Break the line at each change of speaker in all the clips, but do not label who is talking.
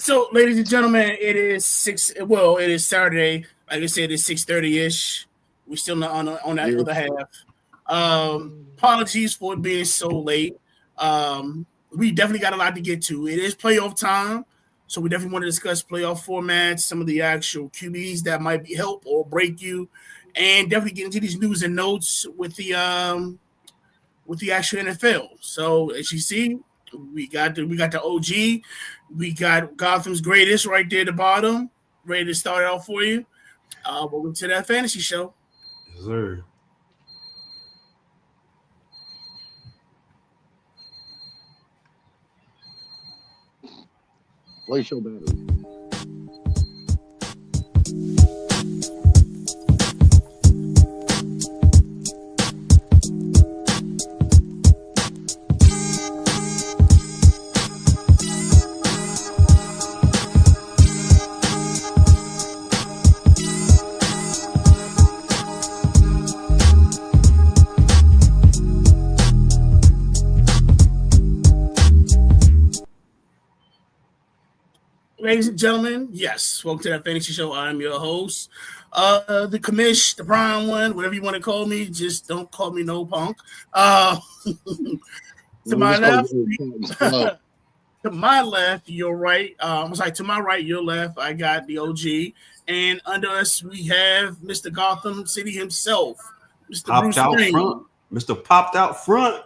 So, ladies and gentlemen, it is six. Well, it is Saturday. Like I said, it's 6:30 ish. We're still not on that other half. Apologies for it being so late. We definitely got a lot to get to. It is playoff time, so we definitely want to discuss playoff formats, some of the actual QBs that might be help or break you, and definitely get into these news and notes with the actual NFL. So as you see, we got the OG, we got Gotham's greatest right there at the bottom, ready to start it off for you. Welcome to that fantasy show.
Yes, sir.
Place your battery.
Ladies and gentlemen, yes, welcome to that fantasy show. I'm your host, the commish, the prime one, whatever you want to call me. Just don't call me no punk. To my left, to my left, you're right. I'm sorry, to my right, your left. I got the OG, and under us we have Mr. Gotham City himself, Mr.
Popped
Bruce
out
Wayne.
front. Mr. Popped out front.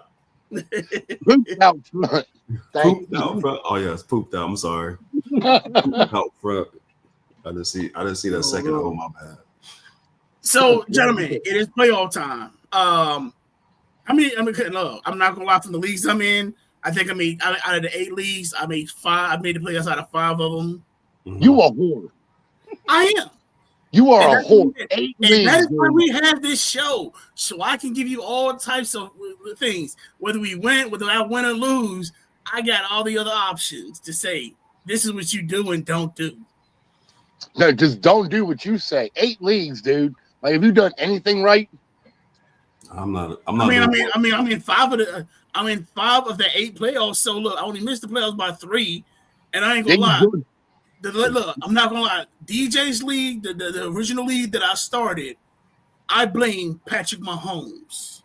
Pooped out front.
Pooped out front. Oh yeah, it's pooped out. I'm sorry. Pooped out front. I didn't see that second. Oh my bad.
So, gentlemen, it is playoff time. I'm not gonna lie. From the leagues I'm in, I think I made out of the 8 leagues, I made 5. I made the playoffs out of 5 of them.
Mhm.
You a whore.
I am.
You are a whore. 8
And
leagues.
that is why we have this show, so I can give you all types of things. Whether we win, whether I win or lose, I got all the other options to say this is what you do and don't do.
No, just don't do what you say. 8 leagues, dude. Like, have you done anything right?
I'm not.
I'm in 5 of the. I'm in 5 of the 8 playoffs. So look, I only missed the playoffs by 3, and I ain't gonna lie. Look, I'm not gonna lie. DJ's league, the original league that I started, I blame Patrick Mahomes.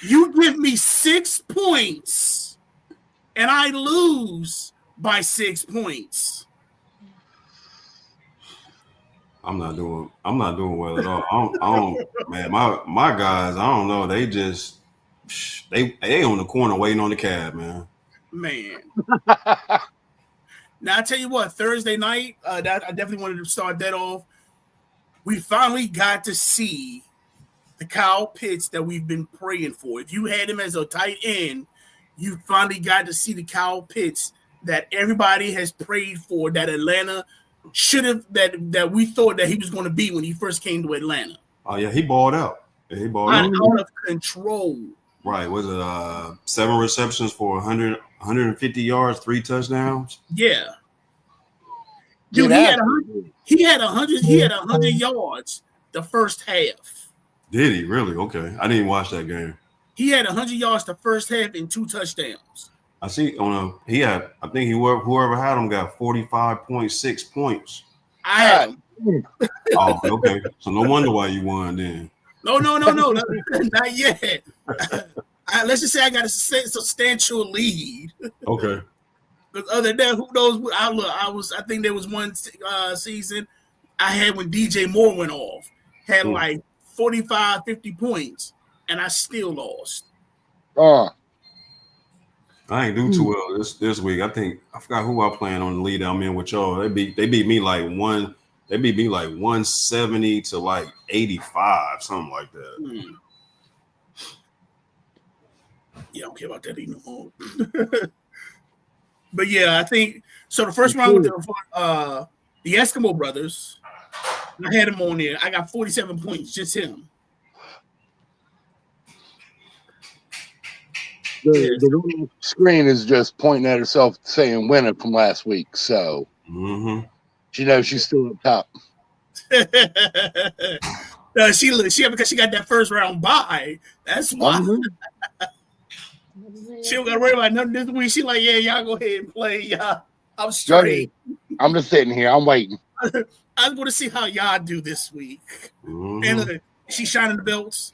You give me 6 points, and I lose by 6 points.
I'm not doing well at all. I don't man, my guys, I don't know. They just they on the corner waiting on the cab, man.
Man. Now I tell you what, Thursday night, that I definitely wanted to start that off. We finally got to see the Kyle Pitts that we've been praying for. If you had him as a tight end, you finally got to see the Kyle Pitts that everybody has prayed for, that Atlanta should have, that we thought that he was going to be when he first came to Atlanta.
Oh yeah, he balled out. Yeah, he balled out.
Out of control.
Right. Was it 7 receptions for 150 yards, 3 touchdowns?
Yeah. Dude, he had 100 yards the first half.
Did he really? Okay. I didn't watch that game.
He had 100 yards the first half and 2 touchdowns.
I see I think whoever had him got 45.6 points.
I had him.
Oh, okay. So no wonder why you won then.
No, not yet. Let's just say I got a substantial lead.
Okay.
Because other than that, who knows what I think there was one season I had when DJ Moore went off. Had like 45, 50 points, and I still lost.
I ain't do too well this week. I forgot who I playing on the lead I'm in with y'all. They beat me like 170 to like 85, something like that.
Yeah, I don't care about that anymore. But yeah, I think so. The first round with the Eskimo brothers, I had him on there. I got 47 points, just him.
The screen is just pointing at herself saying winner from last week. So she knows she's still up top.
She because she got that first round bye. That's why. She don't got to worry about nothing this week. She like, yeah, y'all go ahead and play. Y'all, I'm straight.
I'm just sitting here. I'm waiting.
I want to see how y'all do this week. And look, she's shining the belts.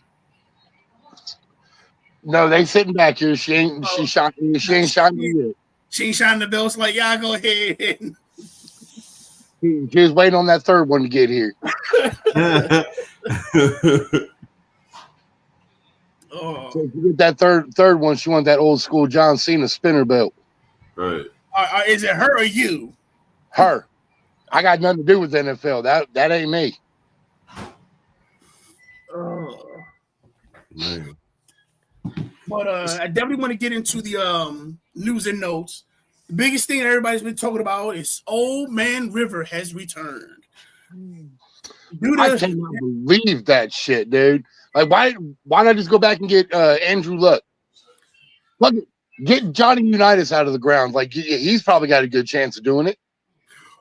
No, they sitting back here. She ain't shining yet.
She ain't shining the belts like y'all go ahead.
She was waiting on that third one to get here. So if you get that third one, she wants that old school John Cena spinner belt.
Right.
Is it her or you?
Her. I got nothing to do with NFL. That ain't me.
Man.
But I definitely want to get into the news and notes. The biggest thing everybody's been talking about is Old Man River has returned.
I cannot believe that shit, dude. Like, why not just go back and get Andrew Luck? Look, get Johnny Unitas out of the ground. Like, he's probably got a good chance of doing it.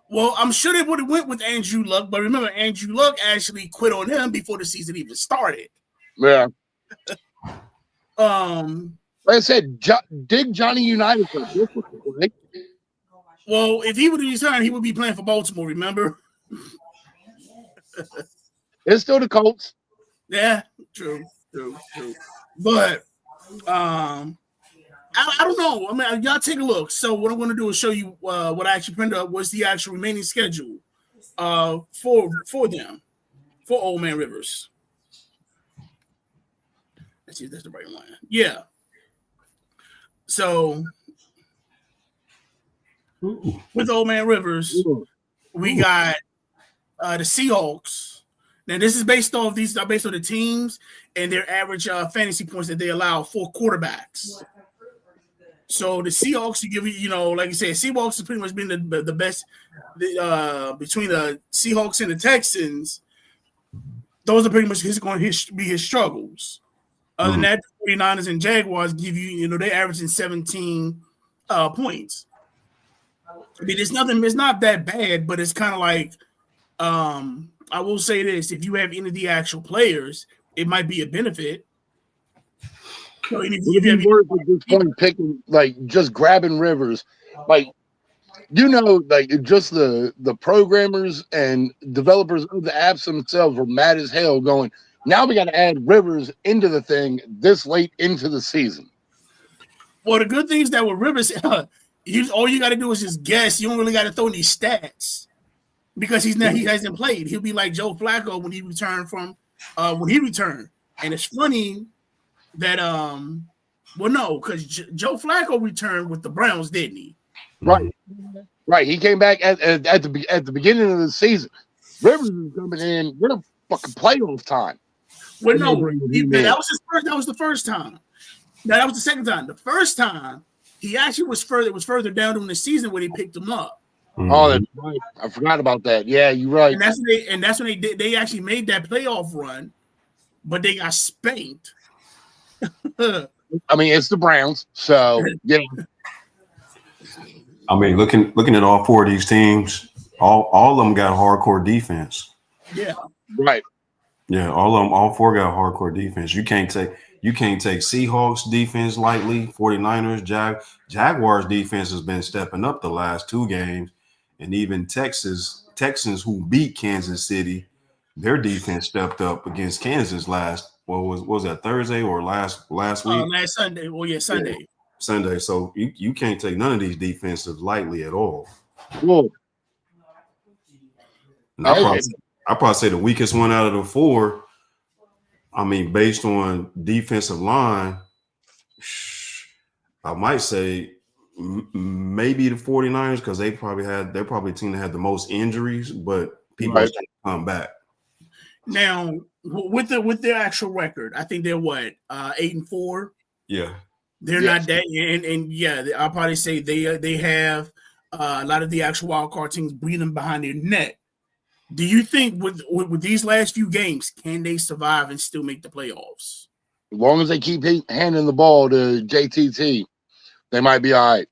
Well, I'm sure they would have went with Andrew Luck, but remember, Andrew Luck actually quit on him before the season even started.
Yeah.
Like
I said, dig Johnny Unitas up.
Well, if he would have returned, he would be playing for Baltimore, remember?
It's still the Colts.
Yeah, true. But I don't know. I mean, y'all take a look. So what I'm going to do is show you what I actually printed up was the actual remaining schedule for them, for Old Man Rivers. Let's see if that's the right line. Yeah. So with Old Man Rivers, we got the Seahawks. Now this is based on the teams and their average fantasy points that they allow for quarterbacks. So the Seahawks, to give you, like I said, Seahawks has pretty much been the best between the Seahawks and the Texans. Those are pretty much going to be his struggles. Other than that, the 49ers and Jaguars give you, they're averaging 17 points. I mean, it's not that bad, but it's kind of like, I will say this: if you have any of the actual players, it might be a benefit. So if you
worth at this point picking, like, just grabbing Rivers, like, just the programmers and developers of the apps themselves were mad as hell, going, now we got to add Rivers into the thing this late into the season.
Well, the good thing is that with Rivers, all you got to do is just guess. You don't really got to throw any stats because he hasn't played. He'll be like Joe Flacco when he returned and it's funny that because Joe Flacco returned with the Browns, didn't he?
Right. He came back at the beginning of the season. Rivers is coming in. We're the fucking playoff time.
Well, no, that was his first. That was the first time. Now, that was the second time. The first time he actually was further down in the season when he picked him up.
Oh, that's right. I forgot about that. Yeah, you're right.
And that's when they actually made that playoff run, but they got spanked.
I mean, it's the Browns, so yeah.
I mean, looking at all four of these teams, all of them got hardcore defense.
Yeah.
Right.
Yeah, all four got hardcore defense. You can't take Seahawks defense lightly. 49ers, Jaguars defense has been stepping up the last two games, and even Texans who beat Kansas City, their defense stepped up against Kansas what was that, Thursday or last week?
Last Sunday. Well, yeah, Sunday.
Yeah, Sunday. So you can't take none of these defenses lightly at all.
Whoa.
I probably say the weakest one out of the four. I mean, based on defensive line, I might say maybe the 49ers because they're probably the team that had the most injuries, but people are going to come back.
Now, with their actual record, I think they're 8-4.
Yeah,
they're not that, and yeah, I'll probably say they have a lot of the actual wild card teams breathing behind their neck. Do you think with these last few games, can they survive and still make the playoffs?
As long as they keep handing the ball to JTT, they might be all right.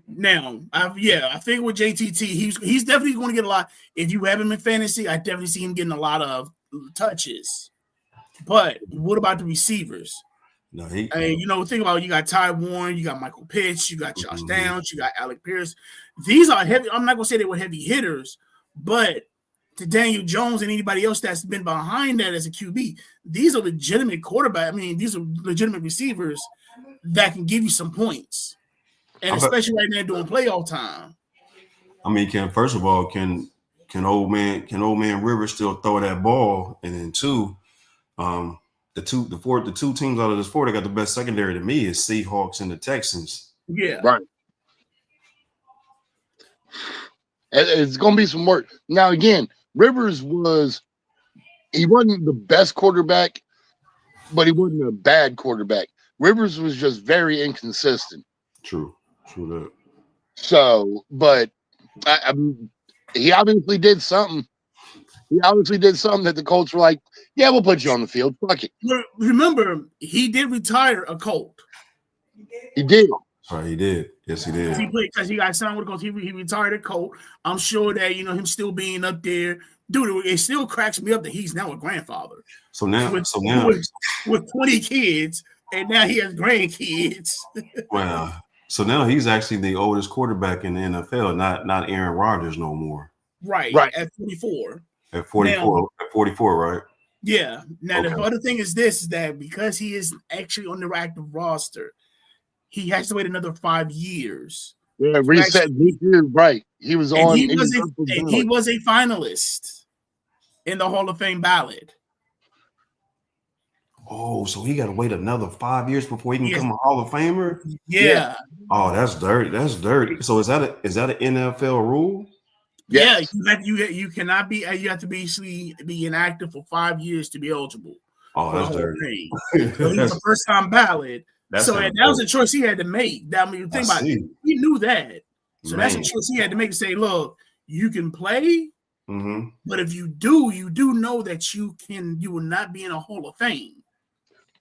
Now, I think with JTT, he's definitely going to get a lot. If you have him in fantasy, I definitely see him getting a lot of touches. But what about the receivers?
No,
And think about it, you got Ty Warren, you got Michael Pitts, you got Josh Downs, you got Alec Pierce. These are heavy. I'm not gonna say they were heavy hitters, but to Daniel Jones and anybody else that's been behind that as a QB, these are legitimate quarterbacks. I mean, these are legitimate receivers that can give you some points, and especially right now during playoff time.
I mean, first of all, can old man Rivers still throw that ball? And then two, the two teams out of this four that got the best secondary to me is Seahawks and the Texans.
Yeah,
right. It's gonna be some work. Now again, Rivers wasn't the best quarterback, but he wasn't a bad quarterback. Rivers was just very inconsistent.
True that.
So, but he obviously did something. He obviously did something that the Colts were like, "Yeah, we'll put you on the field. Fuck it."
Remember, he did retire a Colt.
He did.
Right, he did. Yes, he did.
Because he got signed with the Colts. He retired a Colt. I'm sure that him still being up there, dude. It still cracks me up that he's now a grandfather.
So now,
with 20 kids, and now he has grandkids.
Wow. So now he's actually the oldest quarterback in the NFL, not Aaron Rodgers no more.
Right. At 44.
At 44, right?
Yeah. Now the other thing is that because he is actually on the active roster, he has to wait another 5 years.
Yeah, reset this year, right? He was on.
He was a finalist in the Hall of Fame ballot.
Oh, so he got to wait another 5 years before he can become a Hall of Famer?
Yeah.
Oh, that's dirty. That's dirty. So is that an NFL rule?
Yeah, you cannot be. You have to basically be inactive for 5 years to be eligible.
Oh, that's dirty.
So he was a first-time ballot. That was a choice he had to make. I mean, think about it. He knew that. So that's a choice he had to make to say, look, you can play, but if you do know that you will not be in a Hall of Fame.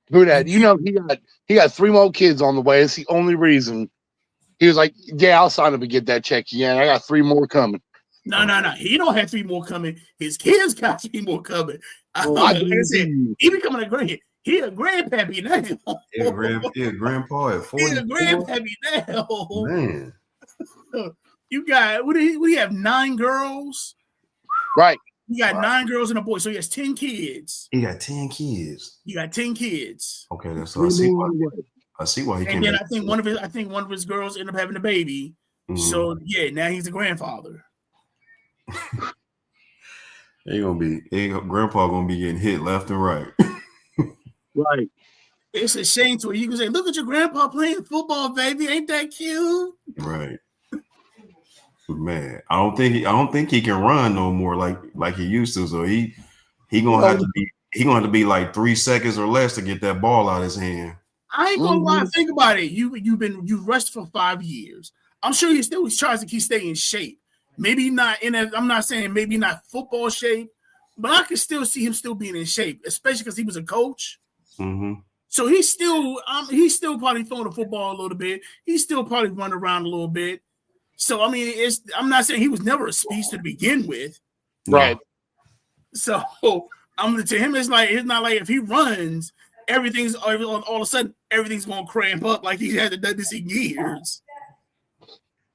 Do that. He got 3 more kids on the way. It's the only reason. He was like, yeah, I'll sign up and get that check again. I got 3 more coming.
No. He don't have 3 more coming. His kids got 3 more coming.
Like
I said, he becoming a grand. He a grandpappy now.
He a grandpa at 40.
He a grandpappy now.
Man.
You got what do you have? 9 girls?
Right.
You got 9 girls and a boy, so he has 10 kids.
He got 10 kids.
You got 10 kids.
Okay, that's so I see why he came.
And then I think one of his girls ended up having a baby. So yeah, now he's a grandfather.
Grandpa gonna be getting hit left and right.
Right.
It's a shame to where you can say, look at your grandpa playing football, baby. Ain't that cute?
Right. Man, I don't think he can run no more like he used to. So he gonna have to be like 3 seconds or less to get that ball out of his hand.
I ain't gonna lie. Think about it. You've rushed for 5 years. I'm sure he tries to keep staying in shape. Maybe not I'm not saying maybe not football shape, but I can still see him still being in shape, especially because he was a coach. So he's still probably throwing the football a little bit. He's still probably running around a little bit. So I mean, I'm not saying he was never a speedster to begin with,
right?
So to him, it's not like if he runs, everything's all of a sudden everything's gonna cramp up like he hasn't done this in years.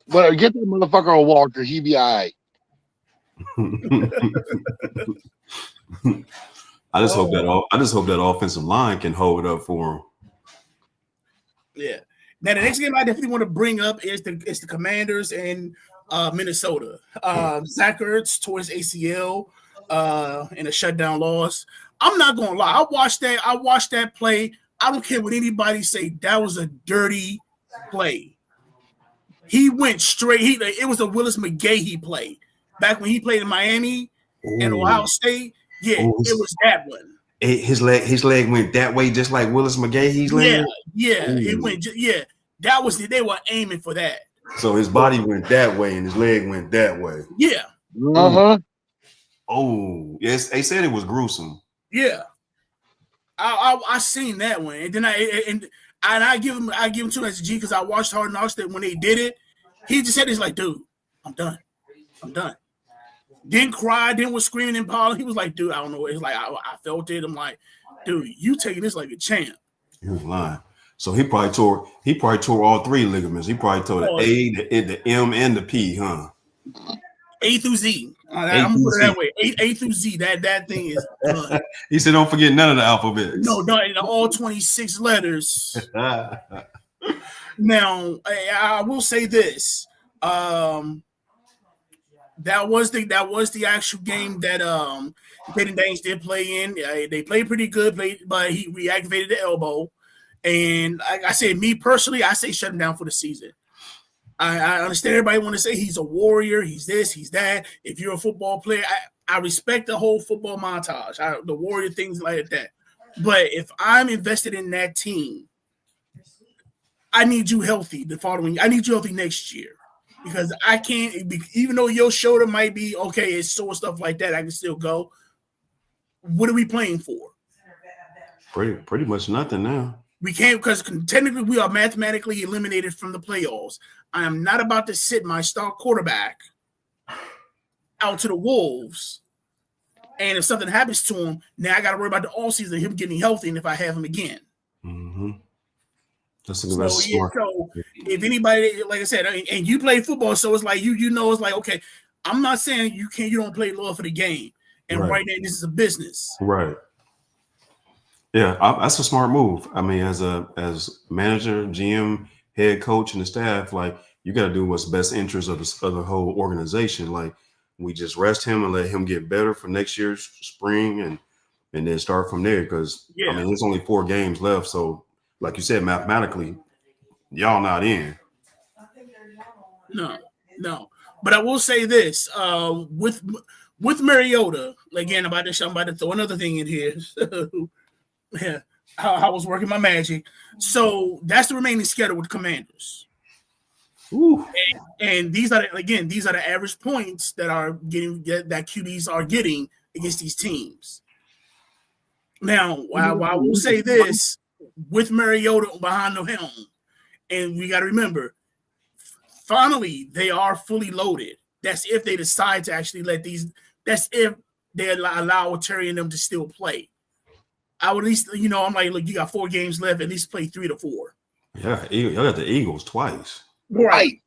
But get that motherfucker a walker, he be all right.
I just hope that offensive line can hold up for him.
Yeah. Now the next game I definitely want to bring up is the Commanders and Minnesota. Zach Ertz tore his ACL in a shutdown loss. I'm not gonna lie. I watched that play. I don't care what anybody say. That was a dirty play. He went straight. It was a Willis McGahee play back when he played in Miami and Ohio State. Yeah, it was that one.
His leg went that way, just like Willis McGahee's leg.
Yeah, it went. Yeah, that was. They were aiming for that.
So his body went that way and his leg went that way.
Yeah.
Oh, yes. They said it was gruesome.
Yeah, I seen that one, and then I give him too much G because I watched Hard Knocks that when they did it, he just said, "It's like, dude, I'm done. Didn't cry, didn't was screaming and hollering. He was like, dude, I don't know. It's like I felt it. I'm like, dude, you taking this like a champ.
He was lying. So he probably tore all three ligaments. He probably tore the A, the M, and the P, huh?
A through Z.
A
I'm gonna
through
put it
Z.
that way. A through Z. That thing is done.
He said, "Don't forget none of the alphabets."
No, all 26 letters. Now, I will say this. That was the actual game that Peyton Danes did play in. They played pretty good, but he reactivated the elbow. And like I said, me personally, I say shut him down for the season. I understand everybody want to say he's a warrior, he's this, he's that. If you're a football player, I respect the whole football montage, the warrior things like that. But if I'm invested in that team, I need you healthy the following. I need you healthy next year because I can't. Even though your shoulder might be okay, it's sore stuff like that. I can still go. What are we playing for?
Pretty much nothing now.
We can't because technically we are mathematically eliminated from the playoffs. I am not about to sit my star quarterback out to the wolves. And if something happens to him, now I got to worry about the all season, him getting healthy, and if I have him again.
Mm-hmm. That's
smart. So if anybody, like I said, and you play football, so it's like you know, it's like, okay, I'm not saying you don't play love for the game. And right now, this is a business.
Right. Yeah, that's a smart move. I mean, as manager, GM, head coach, and the staff, like you got to do what's best interest of the whole organization. Like we just rest him and let him get better for next year's spring, and then start from there. Because I mean, there's only 4 games left, so like you said, mathematically, y'all not in.
No. But I will say this: with Mariota, again, I'm about to throw another thing in here. Yeah, I was working my magic. So that's the remaining schedule with Commanders.
Ooh.
And these are the average points that QBs are getting against these teams. Now, I will say this with Mariota behind the helm, and we got to remember, finally they are fully loaded. That's if they decide to actually let these. That's if they allow Terry and them to still play. I would at least, I'm like, look, you got 4 games left. At least play 3 to 4.
Yeah, y'all got the Eagles twice.
Right.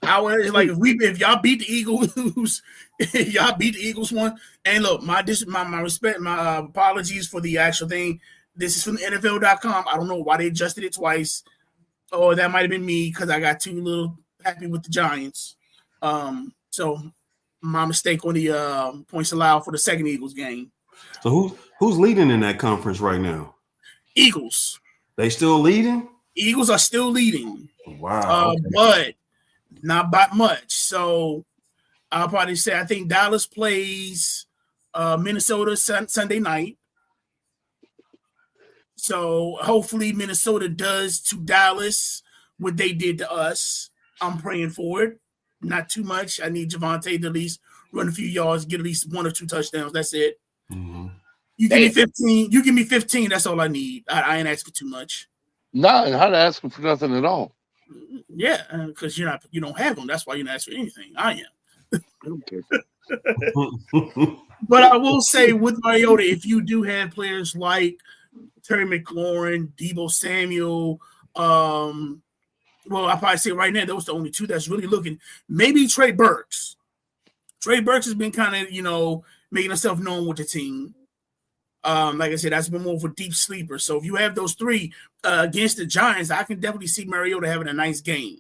I was like, if y'all beat the Eagles, y'all beat the Eagles one. And look, my respect, my apologies for the actual thing. This is from NFL.com. I don't know why they adjusted it twice. Oh, that might have been me because I got too little happy with the Giants. So my mistake on the points allowed for the second Eagles game.
So who's leading in that conference right now?
Eagles.
They still leading?
Eagles are still leading.
Wow. Okay.
But not by much. So I'll probably say I think Dallas plays Minnesota Sunday night. So hopefully Minnesota does to Dallas what they did to us. I'm praying for it. Not too much. I need Javonte to at least run a few yards, get at least 1 or 2 touchdowns. That's it.
Mm-hmm.
You give me 15. You give me 15. That's all I need. I ain't asking too much.
No, and how to ask for nothing at all.
Yeah, because you don't have them. That's why you're not asking for anything. I am. Okay. But I will say with Mariota, if you do have players like Terry McLaurin, Deebo Samuel, well, I probably say right now those are the only 2 that's really looking. Maybe Trey Burks. Trey Burks has been kind of making himself known with the team. Like I said, that's been more of a deep sleeper. So if you have those 3 against the Giants, I can definitely see Mariota having a nice game.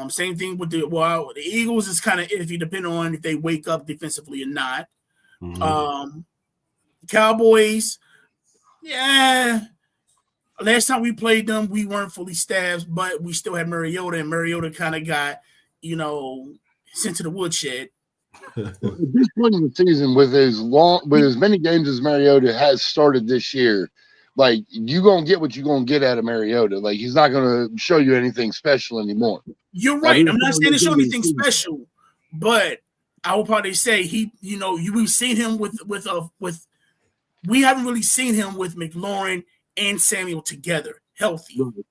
Same thing with the Eagles is kind of iffy depending on if they wake up defensively or not. Mm-hmm. Cowboys, yeah. Last time we played them, we weren't fully staffed, but we still had Mariota, and Mariota kind of got, sent to the woodshed.
At this point in the season, with as many games as Mariota has started this year, like you gonna get what you're gonna get out of Mariota. Like he's not gonna show you anything special anymore.
You're right. I'm not saying to show anything special, but I will probably say we've seen him with we haven't really seen him with McLaurin and Samuel together healthy. Right.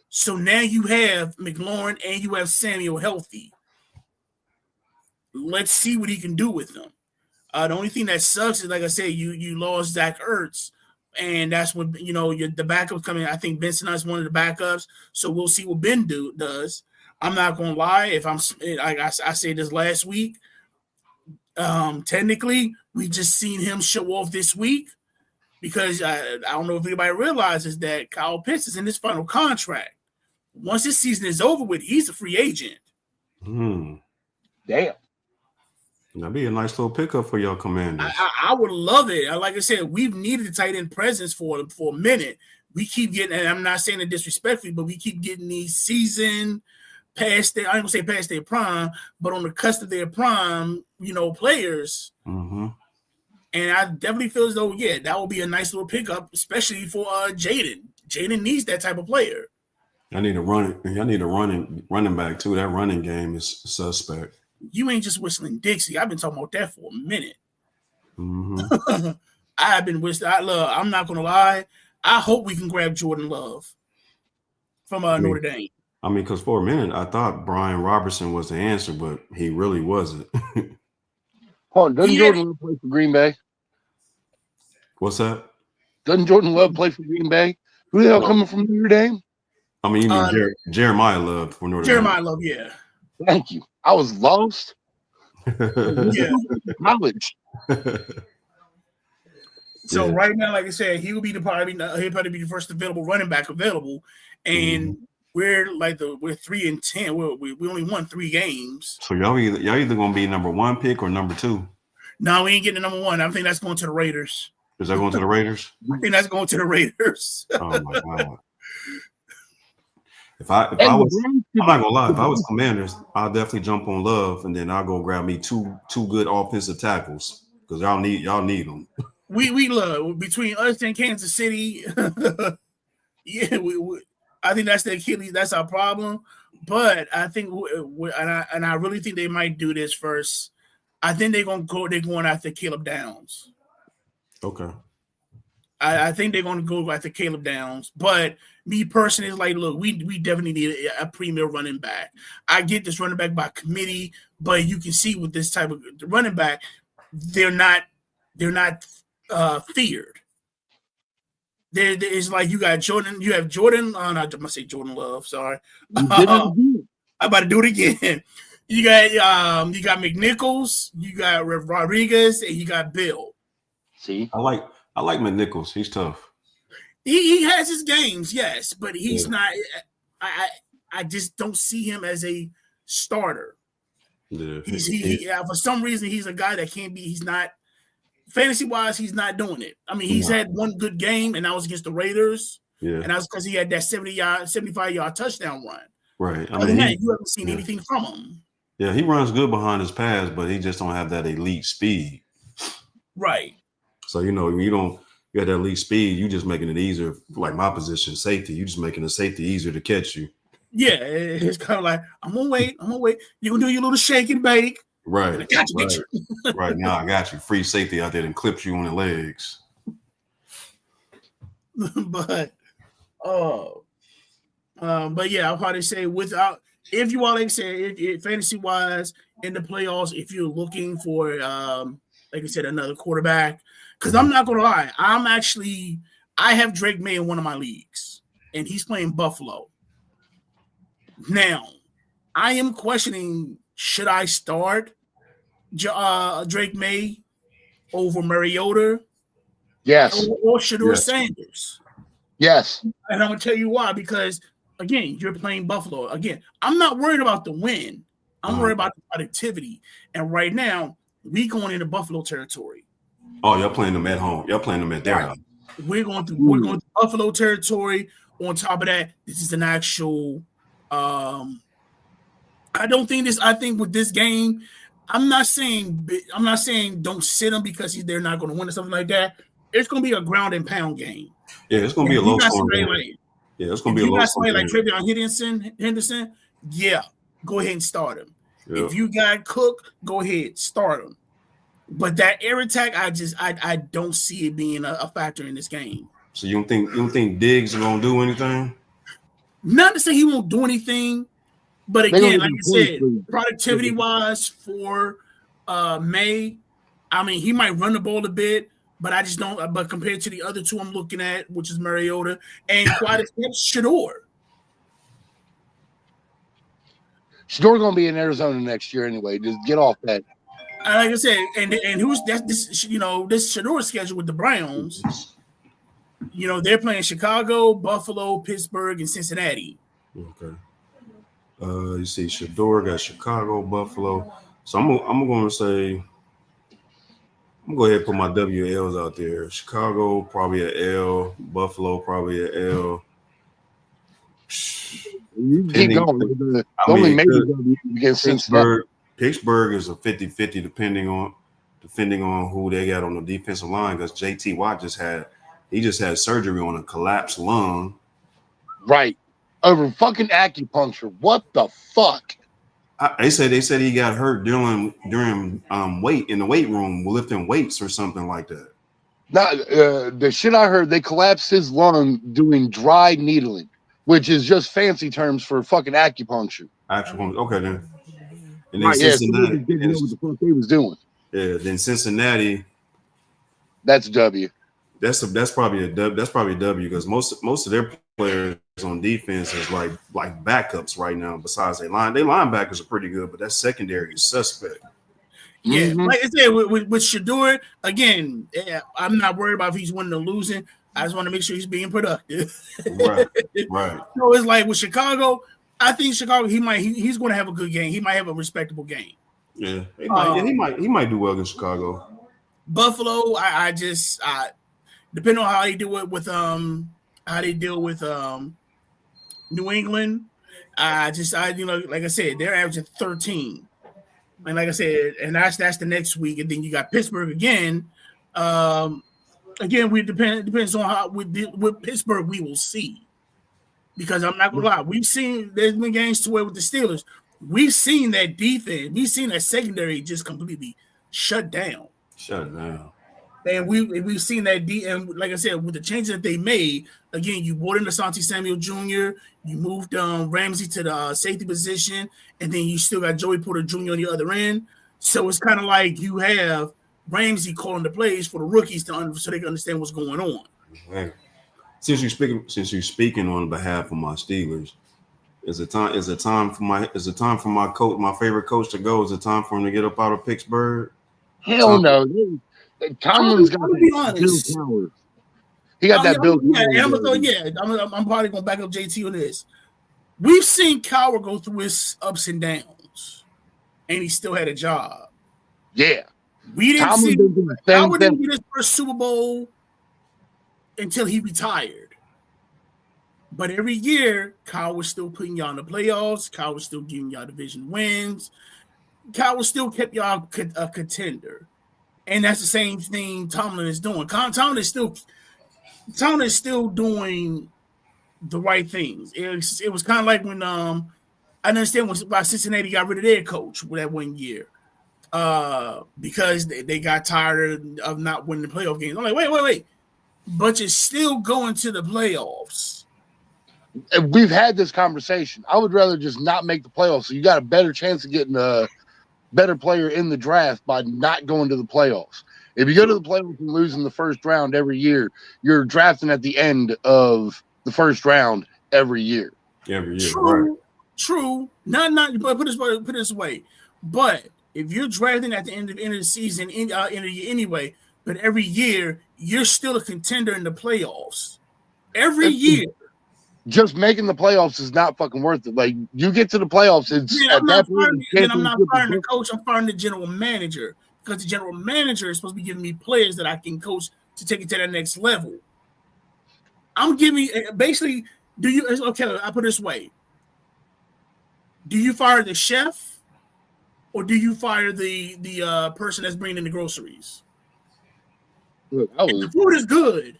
So now you have McLaurin and you have Samuel healthy. Let's see what he can do with them. The only thing that sucks is, like I said, you lost Zach Ertz, and that's when the backups coming. I think Ben Sinai's one of the backups, so we'll see what Ben does. I'm not gonna lie. If I'm like I said this last week, technically we just seen him show off this week because I don't know if anybody realizes that Kyle Pitts is in his final contract. Once this season is over with, he's a free agent.
Damn.
That'd be a nice little pickup for your Commanders.
I would love it. Like I said, we've needed a tight end presence for a minute. We keep getting, and I'm not saying it disrespectfully, but we keep getting these season past their, I don't say past their prime, but on the cusp of their prime, players.
Mm-hmm.
And I definitely feel as though, that will be a nice little pickup, especially for Jaden. Jaden needs that type of player.
I need a running back too. That running game is suspect.
You ain't just whistling Dixie. I've been talking about that for a minute.
Mm-hmm.
I've been whistling. I'm not gonna lie. I hope we can grab Jordan Love from Notre Dame.
I mean, because for a minute I thought Brian Robertson was the answer, but he really wasn't.
Hold on, doesn't Jordan Love play for Green Bay?
What's that?
Doesn't Jordan Love play for Green Bay? Who the hell coming from Notre Dame?
I mean, you mean Jeremiah Love from Notre Dame?
Jeremiah Love, yeah.
Thank you. I was lost.
Yeah.
Knowledge.
So right now, like I said, he'll probably be the first available running back available, and we're 3-10. We only won 3 games.
So y'all either gonna be number 1 pick or number 2.
No, we ain't getting the number 1. I think that's going to the Raiders.
Is that going to the Raiders?
I think that's going to the Raiders.
Oh my god. If I was, I'm not gonna lie. If I was Commanders, I'll definitely jump on Love, and then I'll go grab me two good offensive tackles because y'all need them.
We love between us and Kansas City. Yeah, I think that's the Achilles. That's our problem. But I think, and I really think they might do this first. I think they're going after Caleb Downs.
Okay.
I think they're going to go after Caleb Downs, but me personally, like, look, we definitely need a premier running back. I get this running back by committee, but you can see with this type of running back, they're not feared. It's like you have Jordan. I'm gonna say Jordan Love. Sorry, I'm about to do it again. You got McNichols, you got Rodriguez, and you got Bill.
See,
I like McNichols. He's tough.
He has his games, yes, but he's not. I just don't see him as a starter. Yeah. For some reason, he's a guy that can't be. He's not fantasy wise. He's not doing it. I mean, he's had one good game, and that was against the Raiders. Yeah, and that was because he had that 75-yard touchdown run.
Right.
I mean, you haven't seen anything from him.
Yeah, he runs good behind his pass, but he just don't have that elite speed.
Right.
So you got that elite speed, you just making it easier. Like my position, safety, you just making the safety easier to catch you.
Yeah, it's kind of like I'm gonna wait. You gonna do your little shake and bake.
Right.
I got you,
right now, I got you. Free safety out there and clips you on the legs.
But yeah, I'll probably say if you want, like I said, fantasy wise in the playoffs, if you're looking for like I said, another quarterback, because I'm not gonna lie, I have Drake May in one of my leagues, and he's playing Buffalo. Now, I am questioning, should I start Drake May over Mariota?
Yes.
Or Shedeur Sanders?
Yes.
And I'm going to tell you why, because, again, you're playing Buffalo. Again, I'm not worried about the win. I'm worried about the productivity. And right now, we going into Buffalo territory.
Oh, y'all playing them at home. Y'all playing them at their house.
We're going through Buffalo territory. On top of that, this is an actual I think with this game, I'm not saying don't sit them because they're not going to win or something like that. It's going to be a ground and pound game.
Yeah, it's going to be a low scoring game. It's going to be a low scoring game.
Like Travion Henderson, yeah, go ahead and start him. Yep. If you got Cook, go ahead, start him. But that air attack, I don't see it being a factor in this game.
So you don't think Diggs is going to do anything?
Not to say he won't do anything, but again, like I said, productivity-wise for May, I mean, he might run the ball a bit, but I just don't. But compared to the other two I'm looking at, which is Mariota and quite a step, Shador.
Shador's gonna be in Arizona next year anyway. Just get off that.
Like I said, and who's that's this? This Shador schedule with the Browns. They're playing Chicago, Buffalo, Pittsburgh, and Cincinnati.
Okay. You see, Shador got Chicago, Buffalo. So I'm going to say, I'm going to go ahead and put my WLs out there. Chicago, probably an L. Buffalo, probably an L.
You keep going. The only major W against Cincinnati.
Pittsburgh is a 50-50 depending on who they got on the defensive line, because JT Watt just had surgery on a collapsed lung.
Right. Over fucking acupuncture. What the fuck?
They said he got hurt during weight in the weight room lifting weights or something like that.
Now, the shit I heard, they collapsed his lung doing dry needling, which is just fancy terms for fucking acupuncture.
Okay then. And then
right,
Cincinnati
didn't know what the fuck they was doing.
Yeah, then Cincinnati.
That's a W.
That's probably a W. That's probably a W because most of their players on defense is like backups right now. Besides their linebackers are pretty good, but that secondary is suspect.
Yeah, like I said, with Shador, again, I'm not worried about if he's winning or losing. I just want to make sure he's being productive.
Right.
So it's like with Chicago, I think Chicago, he's going to have a good game. He might have a respectable game.
Yeah, he might do well in Chicago.
Buffalo, I depending on how they deal with New England, like I said, they're averaging 13. And like I said, and that's the next week, and then you got Pittsburgh again. Again, depends on how with Pittsburgh we will see, because I'm not gonna lie, there's been games to where with the Steelers, we've seen that defense, we've seen that secondary just completely shut down. And we've seen that and like I said, with the changes that they made, again, you brought in Asante Samuel Jr., you moved Ramsey to the safety position, and then you still got Joey Porter Jr. on the other end. So it's kind of like you have Ramsey calling the plays for the rookies so they can understand what's going on.
Right. Since you're speaking on behalf of my Steelers, is it time for my coach, my favorite coach, to go? Is it time for him to get up out of Pittsburgh?
Hell no. Tomlin's got that Bill Cowher. He got that Bill Cowher.
I'm probably going to back up JT on this. We've seen Cowher go through his ups and downs, and he still had a job.
Yeah.
We didn't see Cowher didn't get his first Super Bowl until he retired. But every year, Cowher was still putting y'all in the playoffs. Cowher was still giving y'all division wins. Cowher still kept y'all a contender. And that's the same thing Tomlin is doing. Tomlin is still doing the right things. It was kind of like when I understand why Cincinnati got rid of their coach that 1 year. Because they got tired of not winning the playoff games. I'm like, wait. But you're still going to the playoffs.
We've had this conversation. I would rather just not make the playoffs. So you got a better chance of getting a better player in the draft by not going to the playoffs. If you go to the playoffs and lose in the first round every year, you're drafting at the end of the first round every year.
True. Not. But put it this way. But if you're drafting at the end of the season, end of the year anyway, but every year you're still a contender in the playoffs. Every year.
Just making the playoffs is not fucking worth it. Like, you get to the playoffs,
I'm not firing the coach. I'm firing the general manager, because the general manager is supposed to be giving me players that I can coach to take it to that next level. I'm giving basically. I put it this way: do you fire the chef, or do you fire the person that's bringing in the groceries?
Look,
the food is good,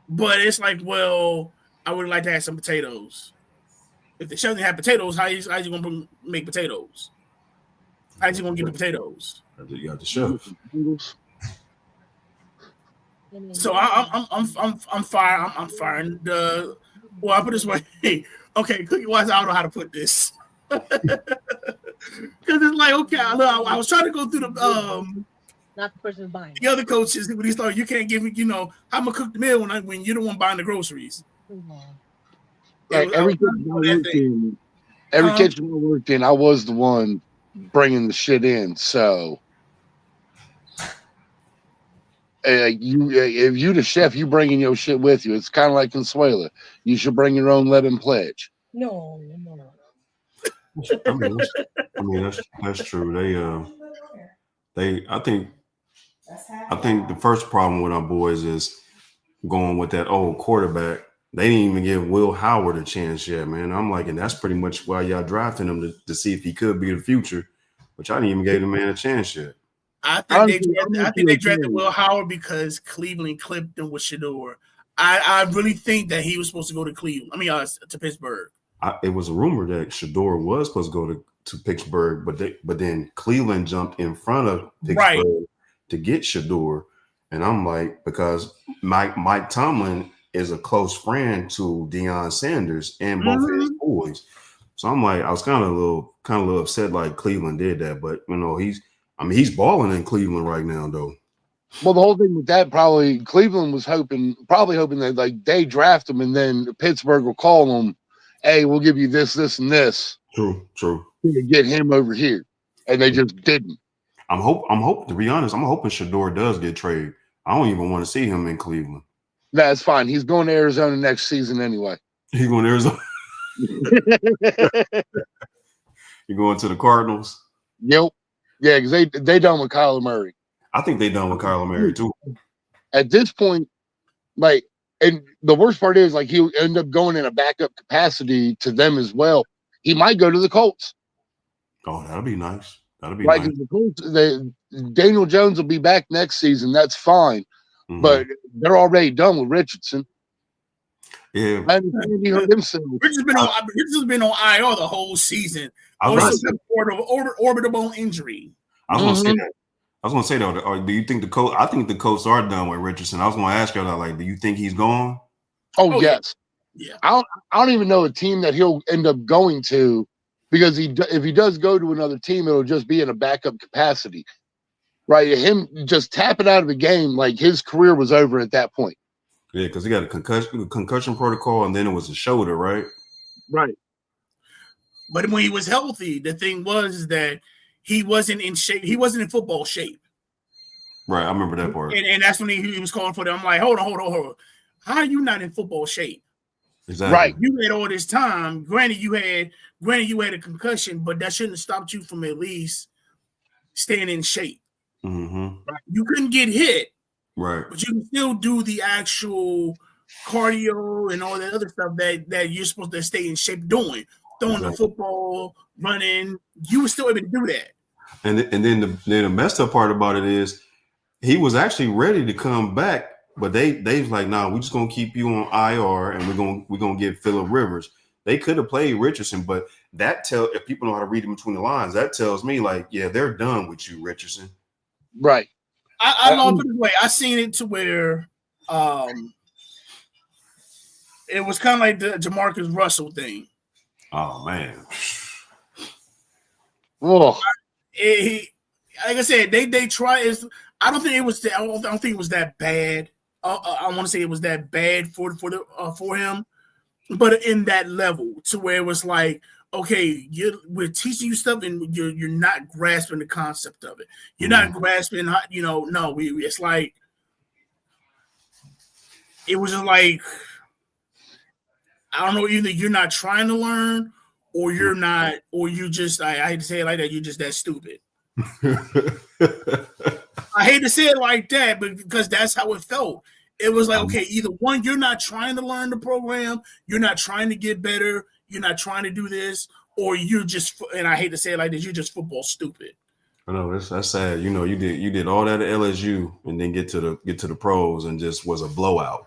but it's like, well, I would like to have some potatoes. If the chef doesn't have potatoes, how you going to make potatoes? How you going to get the potatoes?
You got the chef.
So I'm firing the. Well, I put it this way. Okay, cookie wise, I don't know how to put this. Because it's like, okay, I was trying to go through
not the person who's buying.
The other coaches, when he started, you can't give me, you know, how I'm gonna cook the meal when you're the one buying the groceries.
Like every kitchen I worked in, I was the one bringing the shit in. So, if you the chef, you bringing your shit with you. It's kind of like Consuela. You should bring your own lemon pledge.
No.
I mean, that's true. I think the first problem with our boys is going with that old quarterback. They didn't even give Will Howard a chance yet, man. I'm like, and that's pretty much why y'all drafting him to see if he could be the future. But y'all didn't even give the man a chance yet.
I think they drafted Will Howard because Cleveland clipped him with Shador. I really think that he was supposed to go to Cleveland. I mean, to Pittsburgh.
It was a rumor that Shador was supposed to go to Pittsburgh, but then Cleveland jumped in front of Pittsburgh to get Shador. And I'm like, because Mike Tomlin is a close friend to Deion Sanders and both of his boys. So I'm like, I was kind of a little upset like Cleveland did that. But you know, he's balling in Cleveland right now though.
Well, the whole thing with that, probably Cleveland was hoping that like they draft him and then Pittsburgh will call them, hey, we'll give you this, and this.
True.
To get him over here. And they just didn't.
I'm hoping, to be honest, I'm hoping Shador does get traded. I don't even want to see him in Cleveland.
That's fine. He's going to Arizona next season anyway.
He's going to Arizona. You going to the Cardinals?
Yep. Yeah, because they done with Kyler Murray.
I think they done with Kyler Murray too.
At this point, like, and the worst part is like he'll end up going in a backup capacity to them as well. He might go to the Colts.
Oh, that'll be nice. That'll be
right,
nice.
The Colts, Daniel Jones will be back next season. That's fine. Mm-hmm. But they're already done with Richardson.
Yeah.
He hurt himself.
Richardson's been on IR the whole season. Orbital bone injury.
I was going to say though, do you think the coach? I think the Colts are done with Richardson. I was going to ask you that, like, do you think he's gone?
Oh yes.
Yeah.
I don't even know a team that he'll end up going to, because if he does go to another team, it'll just be in a backup capacity. Right, him just tapping out of the game, like his career was over at that point.
Yeah, because he got a concussion protocol, and then it was a shoulder, right?
Right.
But when he was healthy, the thing was that he wasn't in shape. He wasn't in football shape.
Right, I remember that part.
And that's when he was calling for them. I'm like, hold on. How are you not in football shape?
Exactly.
Right. You had all this time. Granted, you had a concussion, but that shouldn't have stopped you from at least staying in shape.
Mm-hmm.
Right. You couldn't get hit,
right?
But you can still do the actual cardio and all that other stuff that you're supposed to stay in shape doing. Throwing the football, running, you were still able to do that.
And then the messed up part about it is he was actually ready to come back, but they's like, nah, we're just gonna keep you on IR and we're gonna get Phillip Rivers. They could have played Richardson, but if people know how to read in between the lines, that tells me like, yeah, they're done with you, Richardson.
Right.
I love it this way. I seen it to where it was kind of like the Jamarcus Russell thing.
Oh man.
Oh.
Like I said, they try. I don't think it was. I don't think it was that bad. I want to say it was that bad for him, but in that level to where it was like, okay, we're teaching you stuff and you're not grasping the concept of it. You're not grasping, it's like, it was just like, I don't know, either you're not trying to learn or you're not, or you just, I hate to say it like that, you're just that stupid. I hate to say it like that, but because that's how it felt. It was like, okay, either one, you're not trying to learn the program, you're not trying to get better, you're not trying to do this, or you're just, and I hate to say it like this, you're just football stupid.
I know that's sad. You know, you did all that at LSU and then get to the pros and just was a blowout.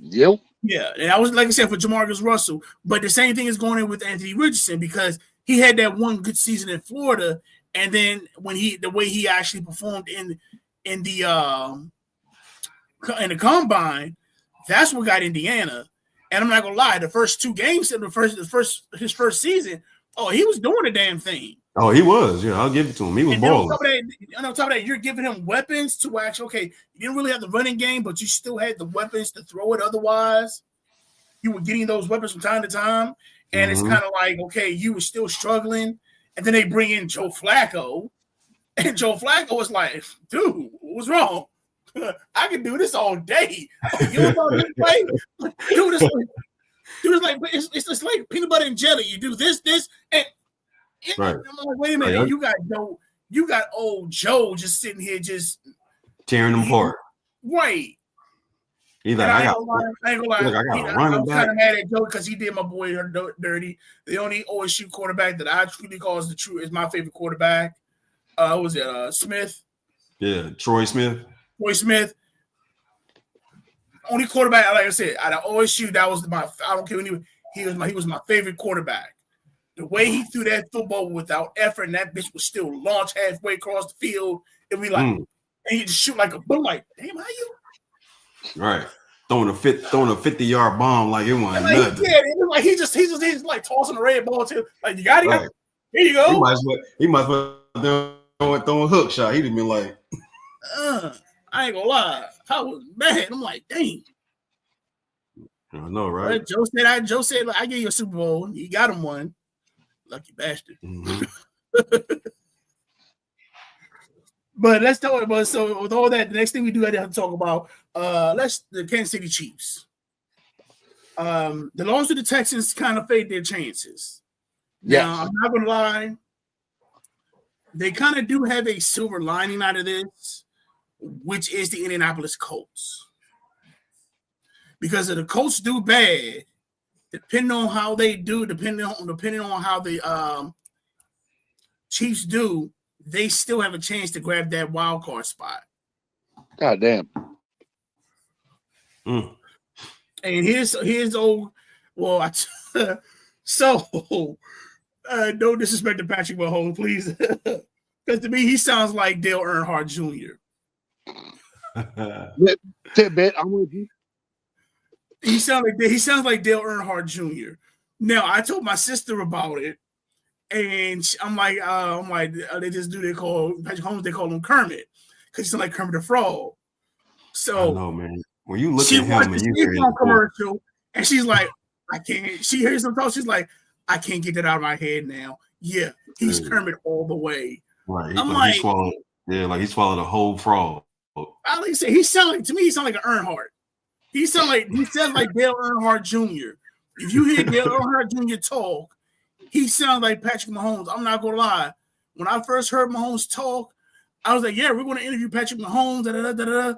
Yep.
Yeah, and I was, like I said, for Jamarcus Russell, but the same thing is going on with Anthony Richardson because he had that one good season in Florida, and then when the way he actually performed in the combine, that's what got Indiana. And I'm not gonna lie, the first two games in his first season, he was doing the damn thing.
Oh, he was. Yeah, I'll give it to him. He was balling.
On top of that, you're giving him weapons to actually, okay, you didn't really have the running game, but you still had the weapons to throw it. Otherwise, you were getting those weapons from time to time. And it's kind of like, okay, you were still struggling. And then they bring in Joe Flacco. And Joe Flacco was like, dude, what's wrong? I can do this all day. You know what I'm saying? Dude, it's like peanut butter and jelly. You do this, and
right.
I'm like, wait a minute, you got old Joe just sitting here just
tearing them apart.
Right.
He's like, I gotta run
I'm
back.
kind of mad at Joe because he did my boy dirty. The only OSU quarterback that I truly call is my favorite quarterback. Was it Smith?
Yeah, Troy Smith.
Only quarterback, like I said, out of OSU, that was I don't care when he was my favorite quarterback. The way he threw that football without effort, and that bitch was still launched halfway across the field, and and he just shoot like a bull, like, damn, how you?
Right. Throwing a 50-yard bomb like it wasn't nothing.
Yeah, it was like he's just like tossing a red ball to, like, you got it. Right. Here you go.
He might as well throwing a hook shot. He'd have been like,
I ain't gonna lie. I was mad. I'm like, dang.
I know, right?
Joe said, I gave you a Super Bowl. You got him one. Lucky bastard. But let's talk about, so with all that, the next thing we do, I have to talk about the Kansas City Chiefs. The loss to the Texans kind of fade their chances.
Yeah,
now, I'm not gonna lie, they kind of do have a silver lining out of this, which is the Indianapolis Colts. Because if the Colts do bad, depending on how they do, depending on how the Chiefs do, they still have a chance to grab that wild card spot.
God damn.
And here's old. Well, no disrespect to Patrick Mahomes, please, because to me he sounds like Dale Earnhardt Jr.
Tidbit, I'm with you.
He sounds like Dale Earnhardt Jr. Now, I told my sister about it, and I'm like, they just do. They call Patrick Mahomes. They call him Kermit because he's like Kermit the Frog. So,
I know, man. When you look at him and you
hear him commercial, and she's like, I can't. She hears him talk. She's like, I can't get that out of my head now. Yeah, he's Kermit all the way.
Right. He swallowed a whole frog.
I like say he sound like an Earnhardt. He sounds like Dale Earnhardt Jr. If you hear Dale Earnhardt Jr. talk, he sounds like Patrick Mahomes. I'm not gonna lie. When I first heard Mahomes talk, I was like, "Yeah, we're going to interview Patrick Mahomes." Da, da, da, da, da.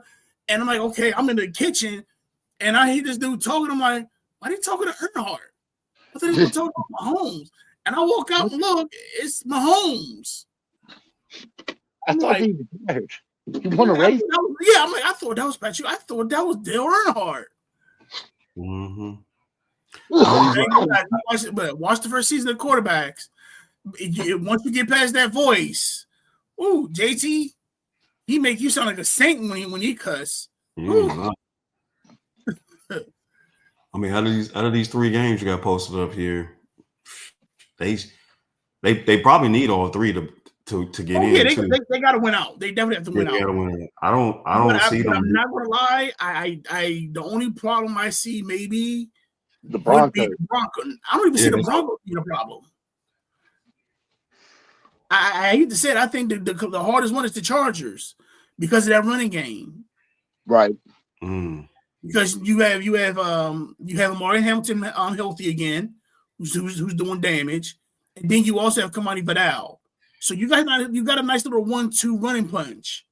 And I'm like, "Okay." I'm in the kitchen, and I hear this dude talking. I'm like, "Why are you talking to Earnhardt?" I thought he was talking about Mahomes. And I walk out and look, it's Mahomes.
I thought he retired. You want to race?
Yeah, I'm like, I thought that was Patrick. I thought that was Dale Earnhardt. But watch the first season of quarterbacks. Once you get past that voice, JT, he make you sound like a saint when he cuss.
I mean, out of these 3 games you got posted up here, they probably need all 3 to get in.
Yeah, they got to win out. They definitely have to win out.
Win. I don't see them.
I'm not gonna lie. I the only problem I see maybe
the Broncos.
I don't even see the Broncos being a problem. I hate to say it. I think the hardest one is the Chargers because of that running game.
Right.
Because you have Amari Hamilton healthy again, who's doing damage, and then you also have Kamani Vidal. So you got a nice little 1-2 running punch.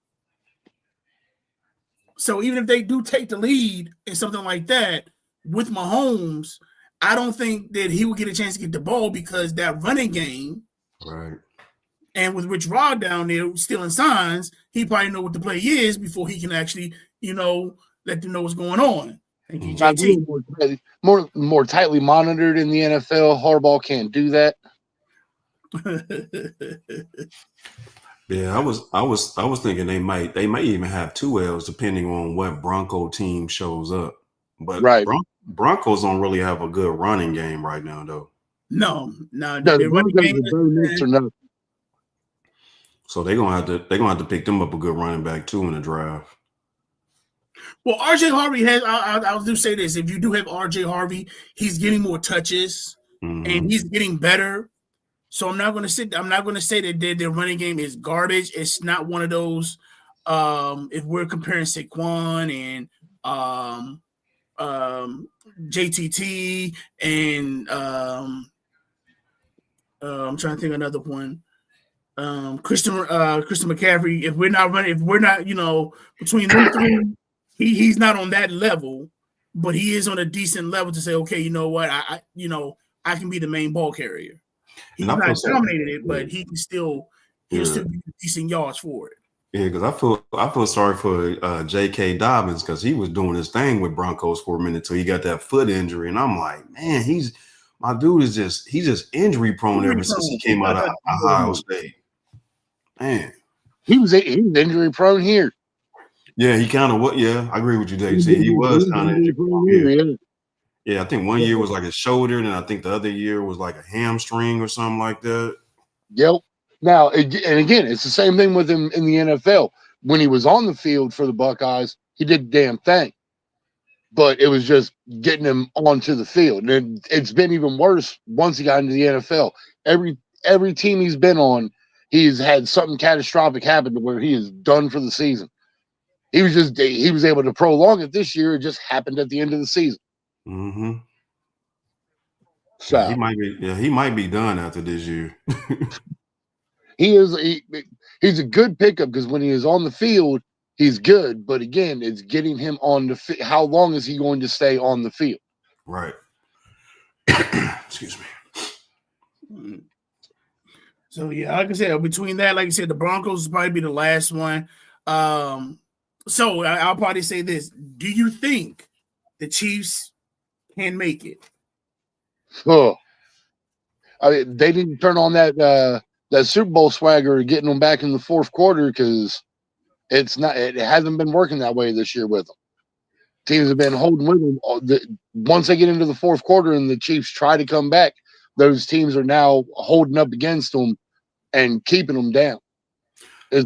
So even if they do take the lead in something like that with Mahomes, I don't think that he will get a chance to get the ball because that running game,
right?
And with Rich Rod down there stealing signs, he probably know what the play is before he can actually, let them know what's going on.
More tightly monitored in the NFL. Harbaugh can't do that.
Yeah, I was thinking they might even have 2 L's depending on what Bronco team shows up. But
right.
Broncos don't really have a good running game right now, though.
No.
The running game is nothing.
So they're gonna have to pick them up a good running back too in the draft.
Well, RJ Harvey has. I'll do say this: if you do have RJ Harvey, he's getting more touches and he's getting better. So I'm not going to say that their running game is garbage. It's not one of those. If we're comparing Saquon and JTT and I'm trying to think of another one. Christian McCaffrey. If we're not, between them three, he's not on that level, but he is on a decent level to say, okay, you know what, I can be the main ball carrier. He's not dominated it, but he can still be decent yards for it.
Yeah, because I feel sorry for J.K. Dobbins because he was doing his thing with Broncos for a minute till he got that foot injury, and I'm like, man, my dude is just injury prone ever since he came out of Ohio State. Man,
he was injury prone here.
Yeah, he kind of what? Yeah, I agree with you, JC. He was kind of injury prone. Yeah, I think one year was like a shoulder, and I think the other year was like a hamstring or something like that.
Yep. Now, and again, it's the same thing with him in the NFL. When he was on the field for the Buckeyes, he did the damn thing. But it was just getting him onto the field. And it's been even worse once he got into the NFL. Every team he's been on, he's had something catastrophic happen to where he is done for the season. He was able to prolong it this year. It just happened at the end of the season.
Mm-hmm.
So
he might be done after this year.
He's a good pickup because when he is on the field, he's good. But again, it's getting him on the field. How long is he going to stay on the field?
Right. Excuse me.
So yeah, like I said, between that, like I said, the Broncos will probably be the last one. So I'll probably say this: do you think the Chiefs can make it?
Oh, I mean, they didn't turn on that Super Bowl swagger, getting them back in the fourth quarter because it hasn't been working that way this year with them. Teams have been holding with them. Once they get into the fourth quarter and the Chiefs try to come back, those teams are now holding up against them and keeping them down. The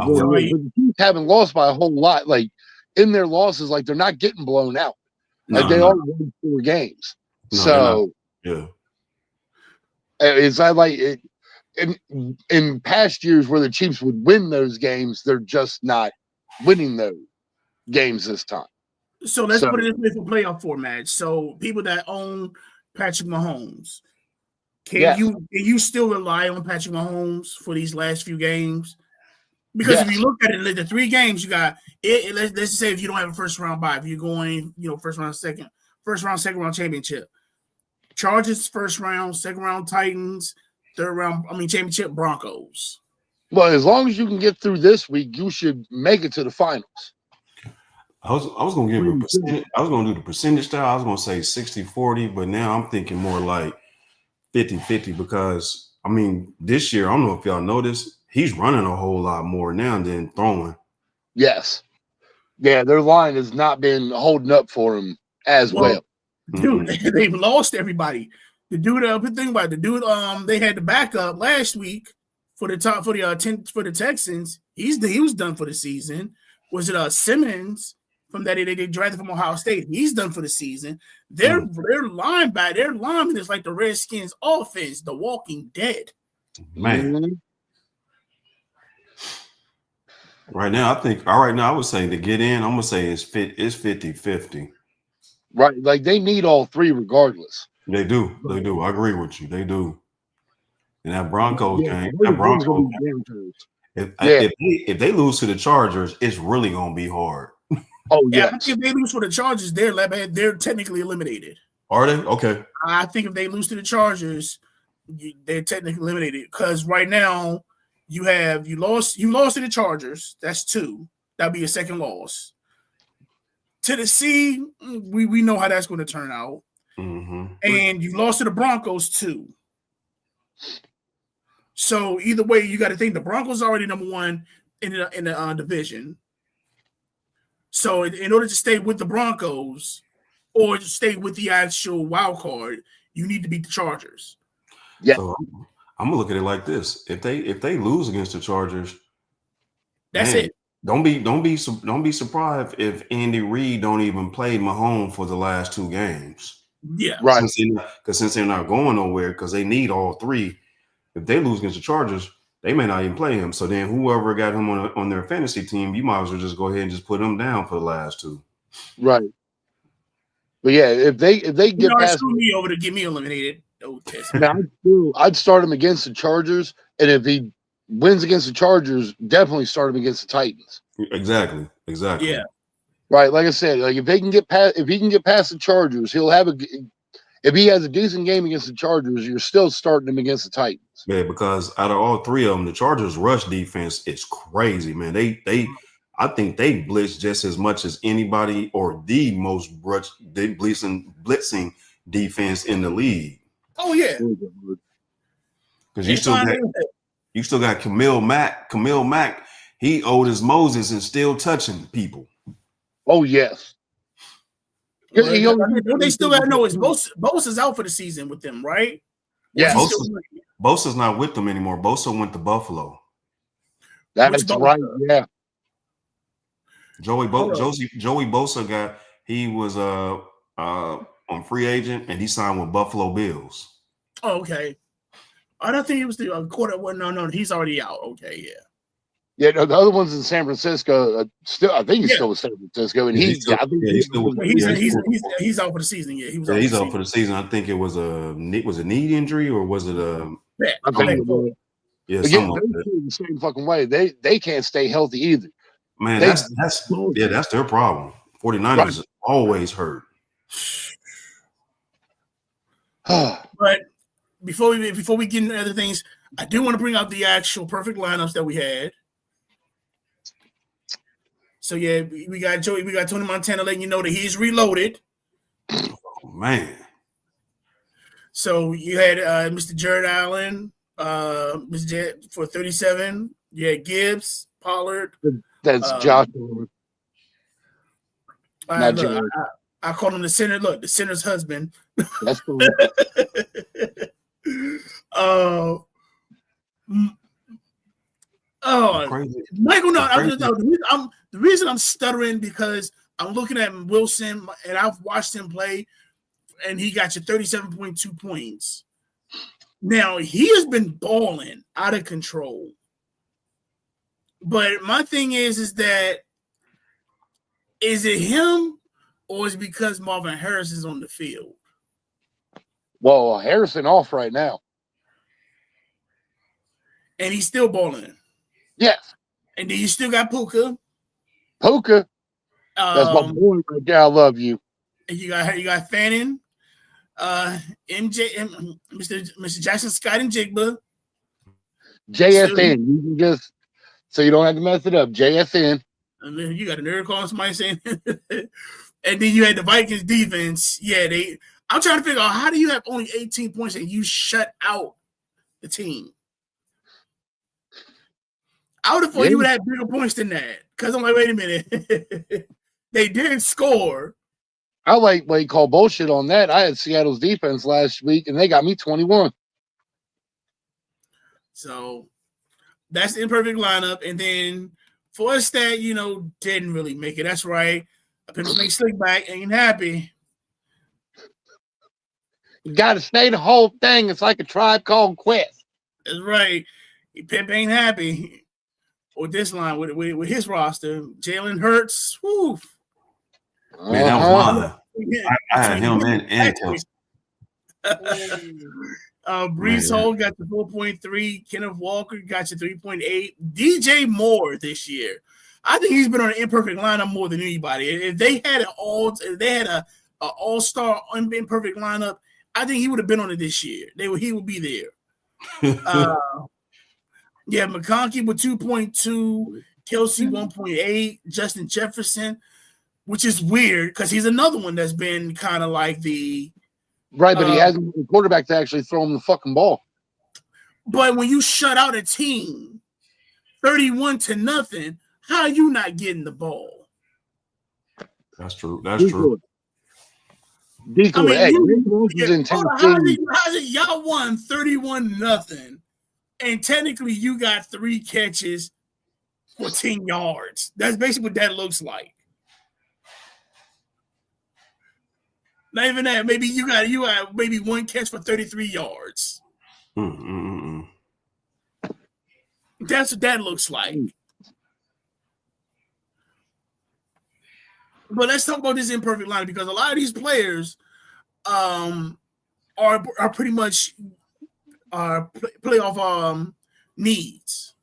Chiefs haven't lost by a whole lot. Like in their losses, like they're not getting blown out. Like they all won 4 games. So
yeah,
it's like it. In past years where the Chiefs would win those games, they're just not winning those games this time.
So let's put it in for playoff format. So people that own Patrick Mahomes, can you still rely on Patrick Mahomes for these last few games? Because if you look at it, the 3 games you got, let's just say if you don't have a first round bye, if you're going, first round, second round championship, Chargers first round, second round Titans, third round, championship Broncos.
Well, as long as you can get through this week, you should make it to the finals.
I was going to give a percentage. I was going to do the percentage style. I was going to say 60-40, but now I'm thinking more like 50-50 because, this year, I don't know if y'all noticed, he's running a whole lot more now than throwing.
Yes. Yeah, their line has not been holding up for him as well.
Dude, they've lost everybody. The dude, they had the backup last week for the Texans. He was done for the season. Was it Simmons from that they drafted from Ohio State? He's done for the season. Their lineman is like the Redskins offense, the Walking Dead.
Man. Right now, I would say to get in, I'm gonna say it's 50-50.
Right, like they need all 3 regardless.
They do. I agree with you. They do. And that Broncos game, if they lose to the Chargers, it's really gonna be hard.
Oh yeah.
If they lose for the Chargers, they're technically eliminated.
Are they? Okay.
I think if they lose to the Chargers, they're technically eliminated because right now you lost to the Chargers. That's 2. That'd be a second loss. Tennessee, we know how that's going to turn out.
Mm-hmm.
And you lost to the Broncos too. So either way, you got to think the Broncos are already number 1 in the division. So in order to stay with the Broncos or to stay with the actual wild card, you need to beat the Chargers.
Yeah.
So I'm gonna look at it like this: if they lose against the Chargers,
That's it.
Don't be surprised if Andy Reid don't even play Mahomes for the last 2 games.
Yeah,
right.
Since they're not going nowhere, because they need all 3. If they lose against the Chargers, they may not even play him. So then whoever got him on their fantasy team, you might as well just go ahead and just put him down for the last 2.
Right. But yeah, if they get past
me over to get me eliminated.
I'd start him against the Chargers, and if he wins against the Chargers, definitely start him against the Titans.
Exactly.
Yeah.
Right. Like I said, like if he can get past the Chargers, he'll have if he has a decent game against the Chargers, you're still starting him against the Titans.
Yeah, because out of all 3 of them, the Chargers' rush defense is crazy, man. I think they blitz just as much as anybody, or the most blitzing defense in the league.
Oh yeah,
because you still got Khalil Mack. Khalil Mack, he old as Moses and still touching people.
Oh yes.
What they still got to know is Bosa's out for the season with them, right?
Yeah,
Bosa's not with them anymore. Bosa went to Buffalo.
That's right. Yeah.
Joey Bosa he was on free agent and he signed with Buffalo Bills.
Oh, okay. I don't think it was the quarter. Well, no, he's already out. Okay, yeah.
Yeah, no, the other one's in San Francisco. I think he's still in San Francisco, and he's out for
the season. Yeah,
he's out for the season. I think it was a knee injury, or was it a?
Yeah,
something like the same fucking way. They can't stay healthy either.
Man, that's their problem. 49ers always hurt.
But before we get into other things, I do want to bring out the actual perfect lineups that we had. So yeah, we got Tony Montana letting you know that he's reloaded.
Oh, man.
So you had Mr. Jared Allen, Mr. Jet for 37. You had Gibbs, Pollard.
That's Josh.
I called him the sinner. Look, the sinner's husband.
That's cool.
Michael, the reason I'm stuttering because I'm looking at Wilson and I've watched him play, and he got you 37.2 points. Now he has been balling out of control. But my thing is that is it him or is it because Marvin Harris is on the field?
Well, Harrison off right now.
And he's still balling.
Yes.
And then you still got Puka.
That's my boy right there. I love you.
And you got Fannin, Mr. Jackson Scott and Jigba.
JSN. You can just so you don't have to mess it up. JSN.
And then you got a nerd calling somebody saying, and then you had the Vikings defense. Yeah, I'm trying to figure out how do you have only 18 points and you shut out the team. I would have thought you would have bigger points than that. Because I'm like, wait a minute. They didn't score.
I like what you call bullshit on that. I had Seattle's defense last week, and they got me 21.
So that's the imperfect lineup. And then Forstat, didn't really make it. That's right. People make Slickback ain't happy.
You got to say the whole thing. It's like a Tribe Called Quest.
That's right. Pimp ain't happy with this line with his roster. Jalen Hurts. Woo.
Man, that was mine. I had him and Kelsey.
Brees Hall got the 4.3. Kenneth Walker got you 3.8. DJ Moore this year. I think he's been on an imperfect lineup more than anybody. If they had an all-star imperfect lineup, I think he would have been on it this year. He would be there. Yeah, McConkey with 2.2, Kelsey 1.8, Justin Jefferson, which is weird because he's another one that's been kind of like the
right, but he hasn't been a quarterback to actually throw him the fucking ball.
But when you shut out a team 31-0, how are you not getting the ball?
That's true. That's true.
I
mean, how's it y'all won 31-0? And technically, you got 3 catches for 10 yards. That's basically what that looks like. Not even that. Maybe you got maybe one catch for 33 yards. That's what that looks like. But let's talk about this imperfect line because a lot of these players are pretty much playoff needs.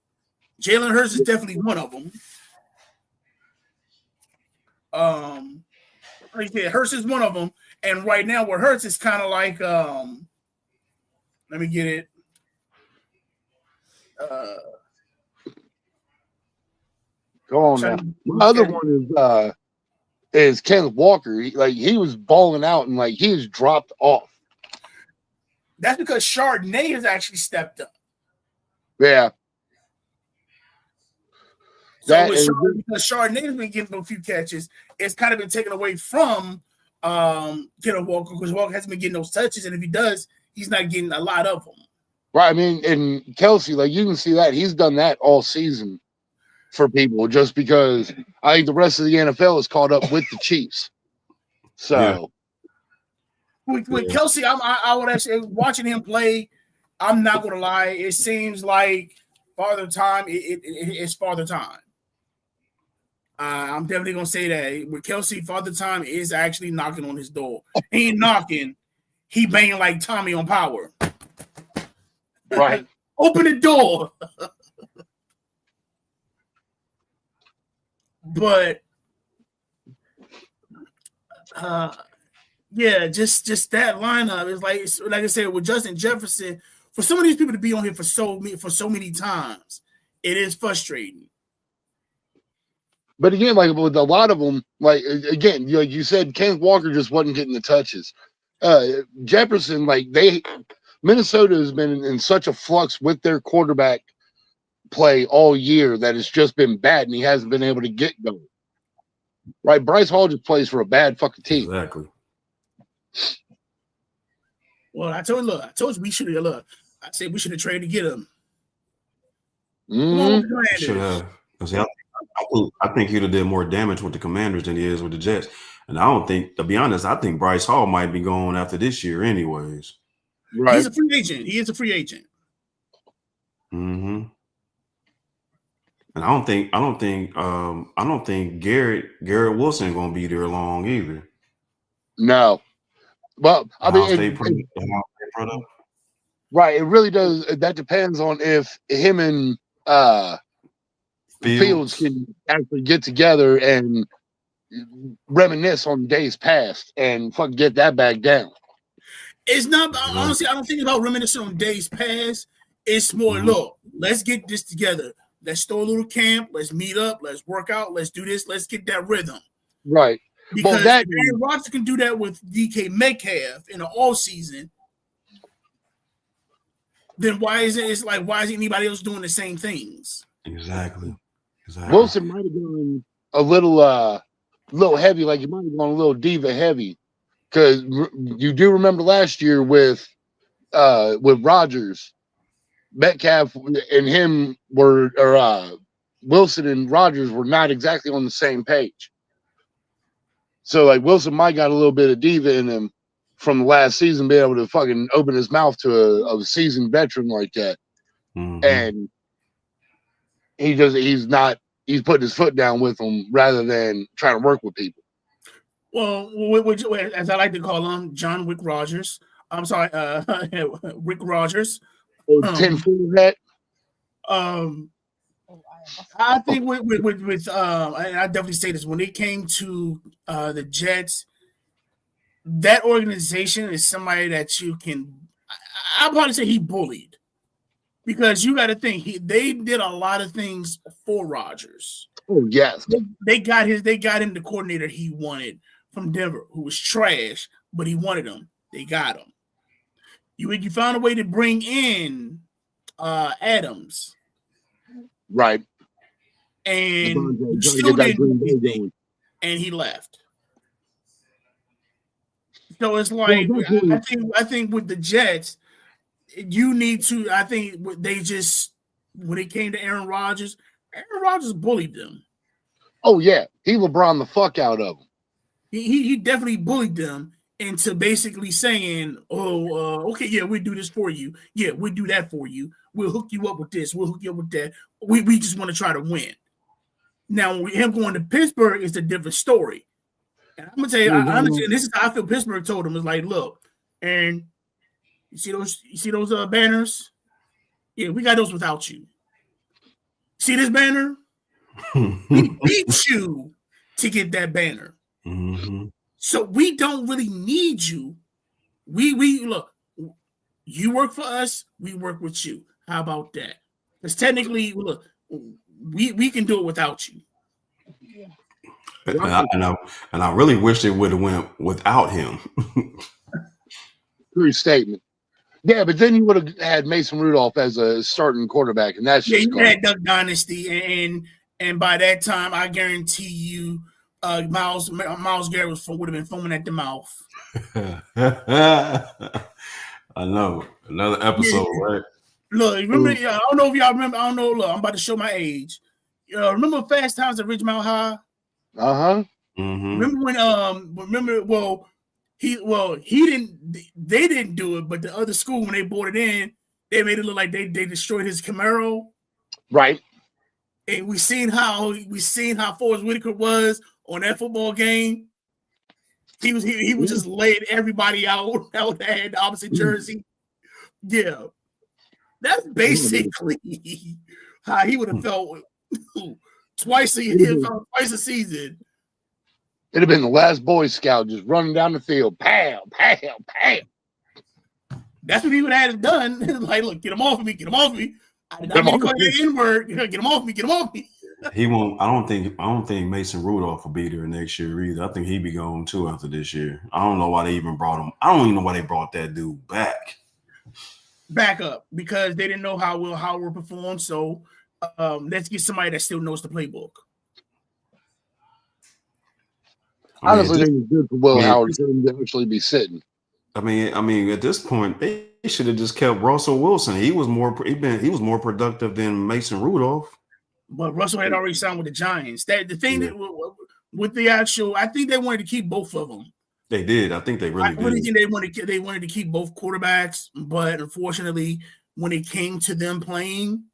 Jalen Hurts is definitely one of them. Like I said, Hurts is one of them, and right now, where Hurts is kind of like, let me get it.
Go on now. The other one is Kenneth Walker. He was balling out and he was dropped off.
That's because Chardonnay has actually stepped up.
Yeah.
Because Chardonnay has been getting a few catches, it's kind of been taken away from Kenneth Walker because Walker hasn't been getting those touches, and if he does, he's not getting a lot of them.
Right. I mean, and Kelsey, you can see that he's done that all season for people, just because I think the rest of the NFL is caught up with the Chiefs. So
with Kelsey, I would actually watching him play. I'm not gonna lie, it seems like Father Time. It's Father Time. I'm definitely gonna say that with Kelsey, Father Time is actually knocking on his door. He ain't knocking, he banging like Tommy on Power.
Right.
Open the door. But yeah, just that lineup is like I said with Justin Jefferson. For some of these people to be on here for so many times, it is frustrating.
But again, with a lot of them, again, you said, Kenneth Walker just wasn't getting the touches. Jefferson, Minnesota has been in such a flux with their quarterback play all year that it's just been bad, and he hasn't been able to get going. Right? Bryce Hall just plays for a bad fucking team.
Exactly.
Well, I told you we should have. I said we should have traded to get him.
Should have. I think he'd have did more damage with the Commanders than he is with the Jets. And I don't think, to be honest, I think Bryce Hall might be going after this year, anyways.
Right. He's a free agent. He is a free agent.
Mm-hmm. And I don't think Garrett Wilson gonna be there long either.
No. Well, I mean, right. It really does. That depends on if him and Fields can actually get together and reminisce on days past and fucking get that back down.
It's not honestly. I don't think about reminiscing on days past. It's more look. Let's get this together. Let's throw a little camp. Let's meet up. Let's work out. Let's do this. Let's get that rhythm.
Right.
Because Aaron Rodgers can do that with DK Metcalf in the all season. Then why isn't anybody else doing the same things?
Exactly.
Wilson might have gone a little heavy, he might have gone a little diva heavy, because you do remember last year with Rodgers, Metcalf and him Wilson and Rodgers were not exactly on the same page. So Wilson might got a little bit of diva in him from the last season, be able to fucking open his mouth to a seasoned veteran like that. And he's putting his foot down with them rather than trying to work with people.
Well, as I like to call him, John Wick Rogers. I'm sorry, Rick Rogers.
10-4 hat.
I think with I definitely say this, when it came to the Jets, that organization is somebody that you can. I'll probably say he bullied, because you got to think they did a lot of things for Rodgers.
Oh yes,
they got him the coordinator he wanted from Denver, who was trash, but he wanted him. They got him. You found a way to bring in Adams,
right?
And you still didn't, and he left. So it's like I think with the Jets, you need to. I think they just when it came to Aaron Rodgers, Aaron Rodgers bullied them.
Oh yeah, he LeBron the fuck out of them.
He definitely bullied them into basically saying, okay, yeah, we'll do this for you. Yeah, we'll do that for you. We'll hook you up with this. We'll hook you up with that. We just want to try to win. Now, him going to Pittsburgh is a different story. And I'm gonna tell you, I understand. This is how I feel. Pittsburgh told him, "It's like, look, and you see those banners? Yeah, we got those without you. See this banner? We beat you to get that banner.
Mm-hmm.
So we don't really need you. We look, you work for us, we work with you. How about that? Because technically, look, we can do it without you."
And I really wish they would have went without him.
True statement. Yeah, but then you would have had Mason Rudolph as a starting quarterback, and that's just
you had Duck Dynasty, and by that time, I guarantee you, Miles Garrett would have been foaming at the mouth.
I know. Another episode, right?
Look, remember? I don't know if y'all remember. I don't know. Look, I'm about to show my age. Remember Fast Times at Ridgemont High?
Mm-hmm.
Remember when? They didn't do it, but the other school, when they brought it in, they made it look like they destroyed his Camaro.
Right.
And we seen how Forrest Whitaker was on that football game. He was just laying everybody out that had the opposite jersey. Yeah. That's basically how he would have felt twice a season.
It'd have been the last Boy Scout just running down the field. Pow, pow, pow.
That's what he would have done. Like, look, get him off of me, get him off of me. I did not mean to call you the N-word. Get him off me, get him off me.
He won't. I don't think Mason Rudolph will be there next year either. I think he'd be gone too after this year. I don't know why they even brought him. I don't even know why they brought that dude back.
Back up, because they didn't know how we'll perform. So let's get somebody that still knows the playbook.
Honestly, I think it's good for Will Howard to actually be sitting.
I mean, at this point, they should have just kept Russell Wilson. He was more productive than Mason Rudolph.
But Russell had already signed with the Giants. That the thing that with the actual, I think they wanted to keep both of them.
They did. I think they really did.
I really think they wanted to keep both quarterbacks, but unfortunately, when it came to them playing,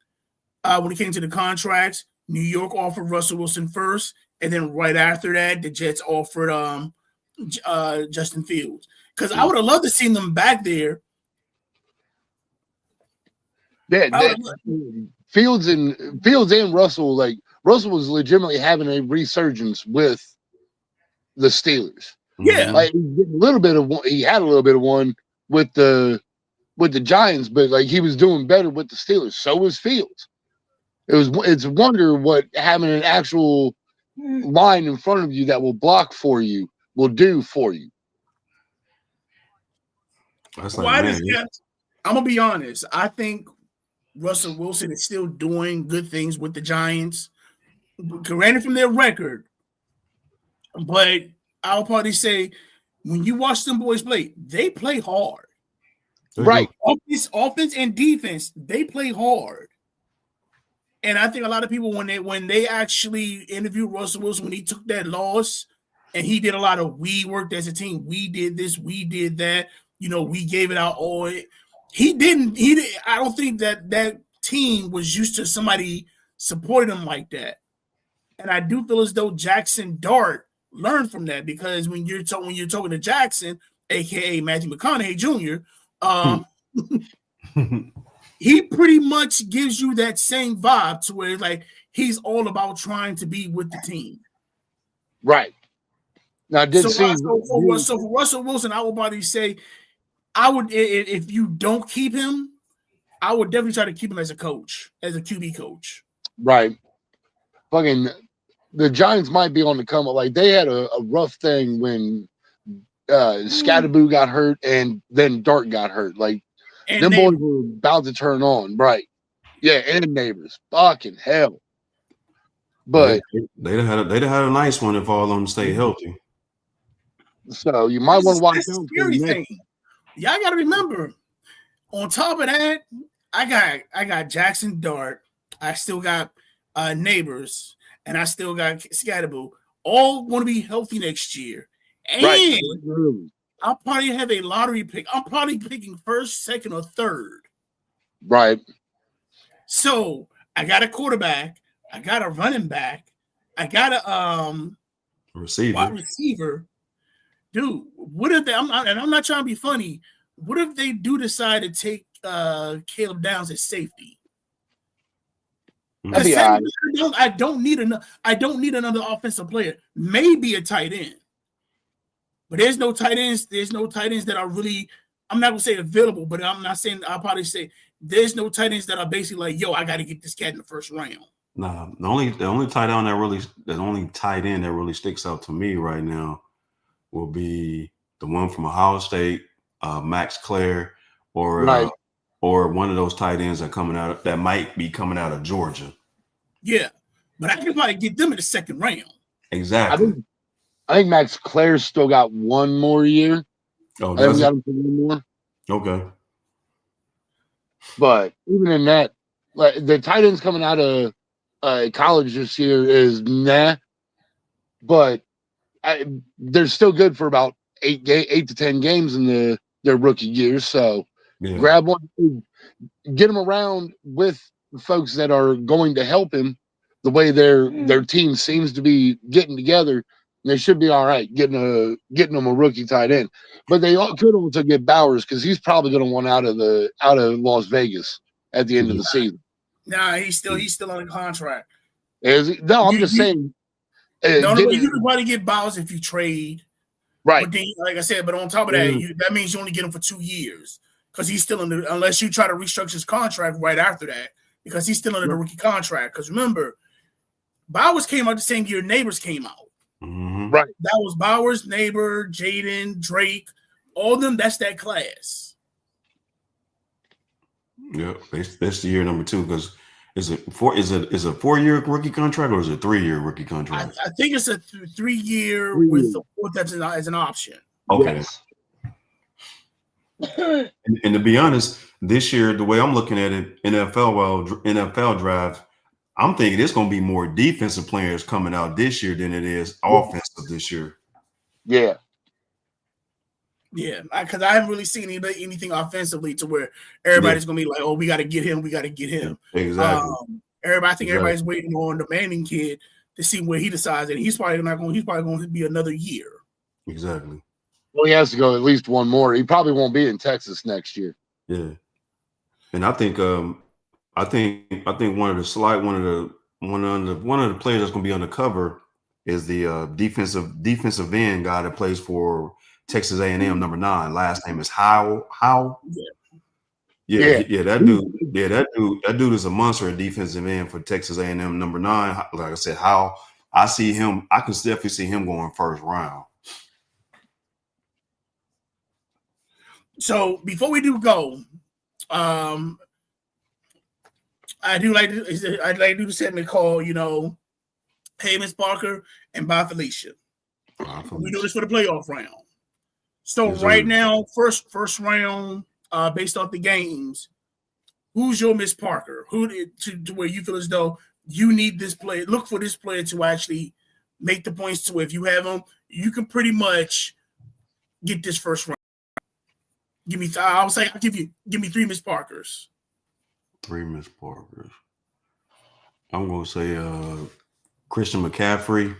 when it came to the contracts, New York offered Russell Wilson first, and then right after that, the Jets offered Justin Fields. Because I would have loved to see them back there.
Yeah, Fields and Russell, like Russell was legitimately having a resurgence with the Steelers.
Yeah,
like he had a little bit of one with the Giants, but like he was doing better with the Steelers. So was Fields. It's a wonder what having an actual line in front of you that will block for you will do for you.
That's like,
I'm gonna be honest. I think Russell Wilson is still doing good things with the Giants, granted from their record. But I'll probably say, when you watch them boys play, they play hard.
Right.
Offense and defense, they play hard. And I think a lot of people, when they actually interviewed Russell Wilson, when he took that loss, and he did a lot of, we worked as a team, we did this, we did that, we gave it out all. He didn't. I don't think that team was used to somebody supporting him like that. And I do feel as though Jackson Dart learned from that, because when you're talking to Jackson, aka Matthew McConaughey Jr., he pretty much gives you that same vibe to where like he's all about trying to be with the team.
Right. Now,
for Russell Wilson, I would probably say, if you don't keep him, I would definitely try to keep him as a coach, as a QB coach.
Right. Fucking the Giants might be on the come up. Like they had a rough thing when Scatterboo got hurt and then Dart got hurt. Like them boys were about to turn on. Right. Yeah, and neighbors. Fucking hell. But
they'd have had a nice one if all of them stay healthy.
So you might want to watch
the scary thing. Y'all got to remember, on top of that, I got Jackson Dart. I still got Neighbors, and I still got Scatterboo. All going to be healthy next year. And
Right.
I'll probably have a lottery pick. I'm probably picking first, second, or third.
Right.
So I got a quarterback. I got a running back. I got a wide receiver. Dude, what if they? I'm not trying to be funny. What if they do decide to take Caleb Downs at safety? I don't need another offensive player. Maybe a tight end, but there's no tight ends. There's no tight ends that are really. I'm not gonna say available, but I'm not saying. I'll probably say there's no tight ends that are basically like, yo, I got to get this cat in the first round.
Nah, the only tight end that really sticks out to me right now will be the one from Ohio State, Max Clare, or one of those tight ends that might be coming out of Georgia.
Yeah, but I can probably get them in the second round.
Exactly.
I think Max Clare's still got one more year.
Oh,
I think we got him for one more.
Okay.
But even in that, like the tight ends coming out of college this year is nah, but they're still good for about 8 to 10 games in their rookie years. So grab one, get them around with folks that are going to help him. The way their team seems to be getting together, they should be all right getting them a rookie tight end. But they could also get Bowers because he's probably going to want out of Las Vegas at the end of the season.
Nah, he's still on a contract.
Is he? No, I'm just saying.
You can probably get Bowers if you trade,
right?
But then, like I said, but on top of that, that means you only get him for 2 years because he's still unless you try to restructure his contract right after that because he's still under the rookie contract. Because remember, Bowers came out the same year Neighbors came out.
Mm-hmm.
Right.
That was Bowers, Neighbor, Jaden, Drake, all of them. That's that class.
Yeah, that's the year number 2 because is it a 4-year rookie contract or is it a 3-year rookie contract?
I think it's a 3-year with the fourth as an option.
Okay. Yes. and to be honest, this year the way I'm looking at it, NFL draft. I'm thinking it's going to be more defensive players coming out this year than it is offensive this year.
Yeah.
Yeah, because I haven't really seen anything offensively to where everybody's going to be like, oh, we got to get him. We got to get him.
Exactly.
Everybody's waiting on the Manning kid to see where he decides. And he's probably going to be another year.
Exactly.
Well, he has to go at least one more. He probably won't be in Texas next year.
Yeah. And I think one of the players that's going to be undercover is the defensive end guy that plays for Texas A&M number 9. Last name is How. Yeah, that dude. Yeah, that dude is a monster at defensive end for Texas A&M number 9. Like I said, How I see him, I can definitely see him going first round.
So before we do go, I'd like to do the segment called, Hey Miss Parker and Bye Felicia. We do this for the playoff round. So right now, first round, based off the games, who's your Miss Parker? Who to where you feel as though you need this player? Look for this player to actually make the points to where if you have him, you can pretty much get this first round. Give me 3 Miss Parkers.
3 Miss Parkers. I'm gonna say Christian McCaffrey.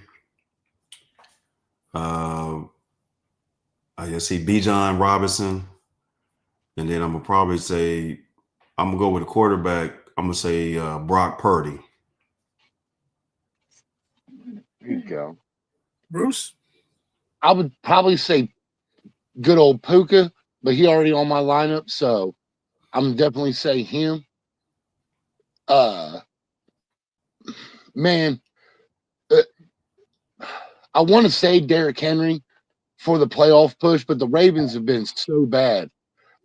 I see Bijan Robinson, and then I'm gonna probably say I'm gonna go with a quarterback. I'm gonna say Brock Purdy.
There you go,
Bruce.
I would probably say good old Puka, but he already on my lineup, so I'm definitely say him. Man, I want to say Derrick Henry for the playoff push, but the Ravens have been so bad.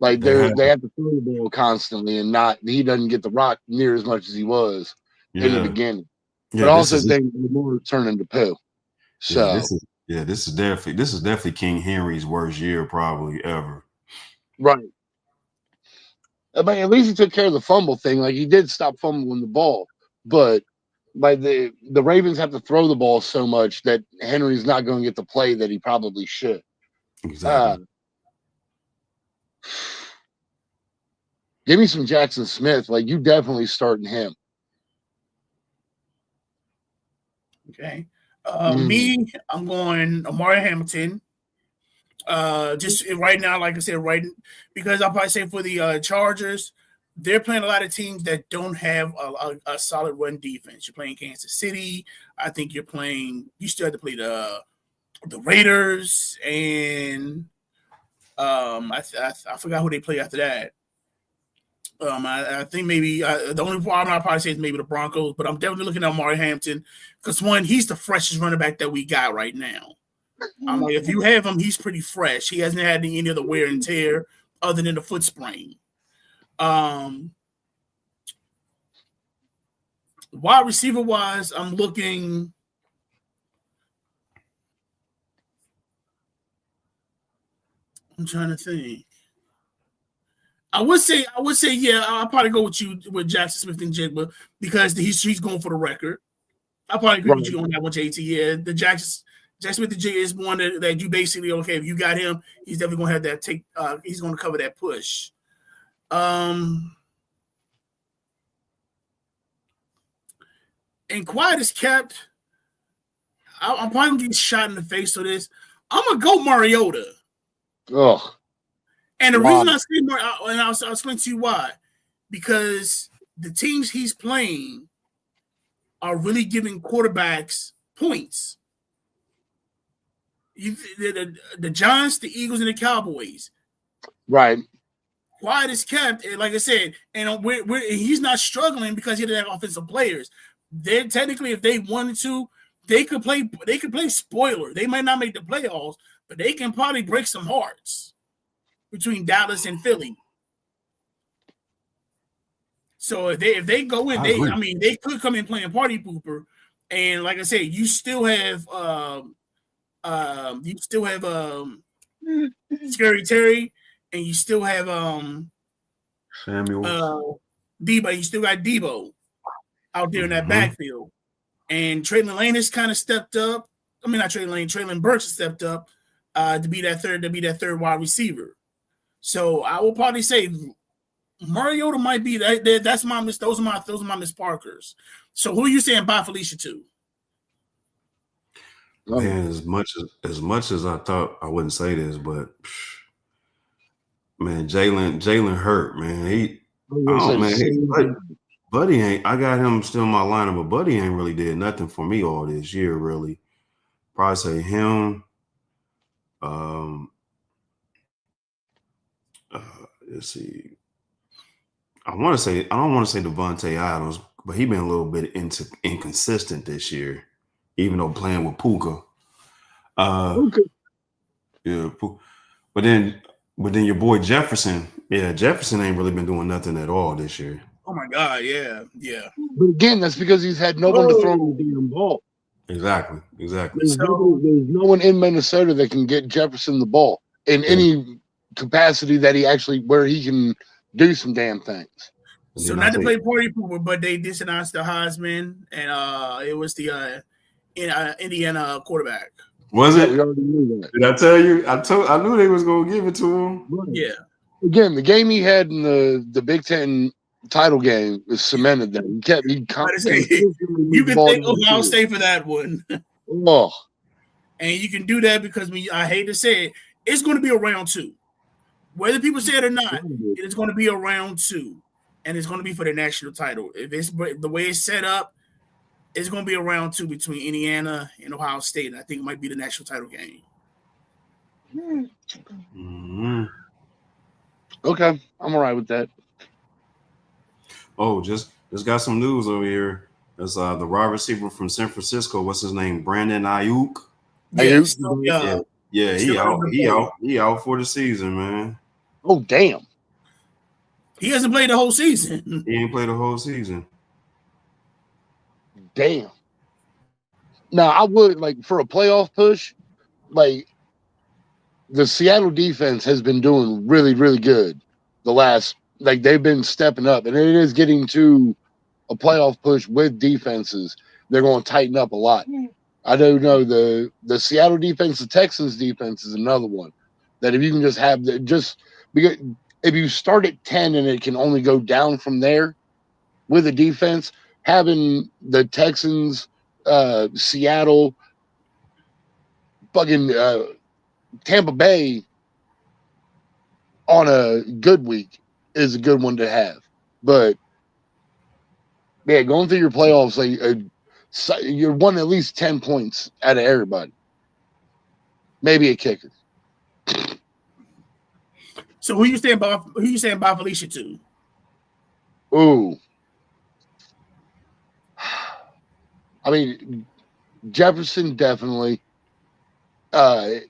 Like they have to throw the ball constantly, and he doesn't get the rock near as much as he was in the beginning. Yeah, but also think more turning to poo. So
this is definitely King Henry's worst year probably ever.
Right. But at least he took care of the fumble thing. Like he did stop fumbling the ball, but Like the Ravens have to throw the ball so much that Henry's not going to get the play that he probably should.
Exactly.
Give me some Jackson Smith. Like, you definitely starting him.
Okay. Me, I'm going Amari Hamilton. Just right now, like I said, because I'll probably say for the Chargers, they're playing a lot of teams that don't have a solid run defense. You're playing Kansas City. I think you still have to play the Raiders, and I forgot who they play after that. I think maybe the only problem I'll probably say is maybe the Broncos, but I'm definitely looking at Amari Hampton because one, he's the freshest running back that we got right now. I'm like, if you have him, he's pretty fresh. He hasn't had any other wear and tear other than the foot sprain. Wide receiver wise, I'm looking. I'm trying to think. I would say, yeah, I'll probably go with you with Jackson Smith and Jigba because he's going for the record. I probably agree with you on that one, JT. Yeah, the Jackson Smith and Jigba is one that you basically if you got him, he's definitely going to have that take. He's going to cover that push. And quiet is kept. I'm probably gonna get shot in the face for this. I'm gonna go Mariota.
Oh.
And the reason I say and I'll explain to you why, because the teams he's playing are really giving quarterbacks points. The Giants, the Eagles, and the Cowboys.
Right.
Quiet is kept, and like I said, and he's not struggling because he doesn't have offensive players. They're technically, if they wanted to, they could play spoiler. They might not make the playoffs, but they can probably break some hearts between Dallas and Philly. So if they go in, they could come in playing party pooper. And like I said, you still have Scary Terry, and you still have
Samuel
Debo. You still got Debo out there in that backfield. And Traylon Lane has kind of stepped up. I mean, not Traylon Lane, Traylon Burks has stepped up to be that third wide receiver. So I will probably say Mariota might be that. That's my miss. Those are my Miss Parkers. So who are you saying bye Felicia to?
Man, as much as I thought I wouldn't say this, but man, Jalen hurt, man. Buddy ain't. I got him still in my lineup, but Buddy ain't really did nothing for me all this year, really. Probably say him. Let's see. I don't want to say Devontae Adams, but he been a little bit inconsistent this year, even though playing with Puka. Yeah, but then your boy Jefferson. Yeah, Jefferson ain't really been doing nothing at all this year.
Oh my God, yeah.
But again, that's because he's had no one to throw him the damn ball.
Exactly.
There's no one in Minnesota that can get Jefferson the ball in any capacity that where he can do some damn things.
So not to play party pooper, but they disannounced the Heisman, and it was the Indiana quarterback.
Was it?
We already knew that.
Did I tell you? I knew they was gonna give it to him.
Right.
Yeah.
Again, the game he had in the Big Ten title game was cemented that you
can thank Ohio State for that one.
Oh.
And you can do that because I hate to say it, it's going to be a round two. Whether people say it or not, it is going to be a round two. And it's going to be for the national title. If it's the way it's set up, it's going to be a round two between Indiana and Ohio State. And I think it might be the national title game.
Mm-hmm.
Okay, I'm all right with that.
Oh, just got some news over here. There's the wide receiver from San Francisco. What's his name? Brandon Ayuk. Yeah, he out for the season, man.
Oh, damn.
He hasn't played the whole season.
He ain't played the whole season.
Damn. Now, I would, for a playoff push, the Seattle defense has been doing really, really good the last, they've been stepping up, and it is getting to a playoff push with defenses. they're going to tighten up a lot. I don't know the Seattle defense, the Texans defense is another one that if you can just have just because if you start at 10 and it can only go down from there with a defense, having the Texans, Seattle, fucking Tampa Bay on a good week is a good one to have. But yeah, going through your playoffs, you're wanting at least 10 points out of everybody. Maybe a kicker.
So who you saying about Felicia to?
Ooh. I mean, Jefferson definitely. Oh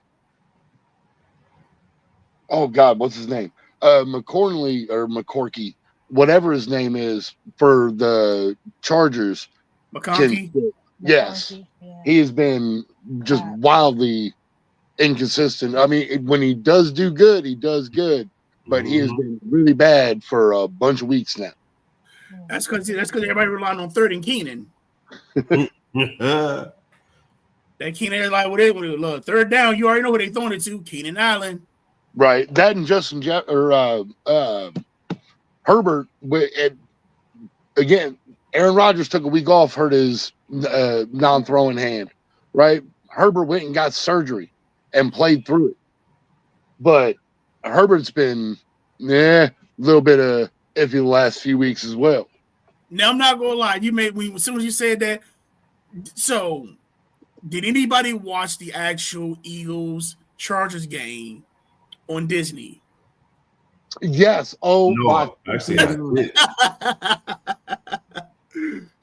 God, what's his name? McCornley or McCorkey, whatever his name is for the Chargers.
McConkey?
Yes.
Yeah.
He has been just wildly inconsistent. I mean, when he does do good, he does good, but he has been really bad for a bunch of weeks now.
That's because everybody relying on third and Keenan. That Keenan is like, look, third down, you already know who they throwing it to, Keenan Allen.
Right. That and Justin Herbert. Again, Aaron Rodgers took a week off, hurt his non-throwing hand. Right. Herbert went and got surgery and played through it. But Herbert's been a little bit of iffy the last few weeks as well.
Now, I'm not going to lie. As soon as you said that, so did anybody watch the actual Eagles-Chargers game on Disney?
Yes. Oh,
no, actually,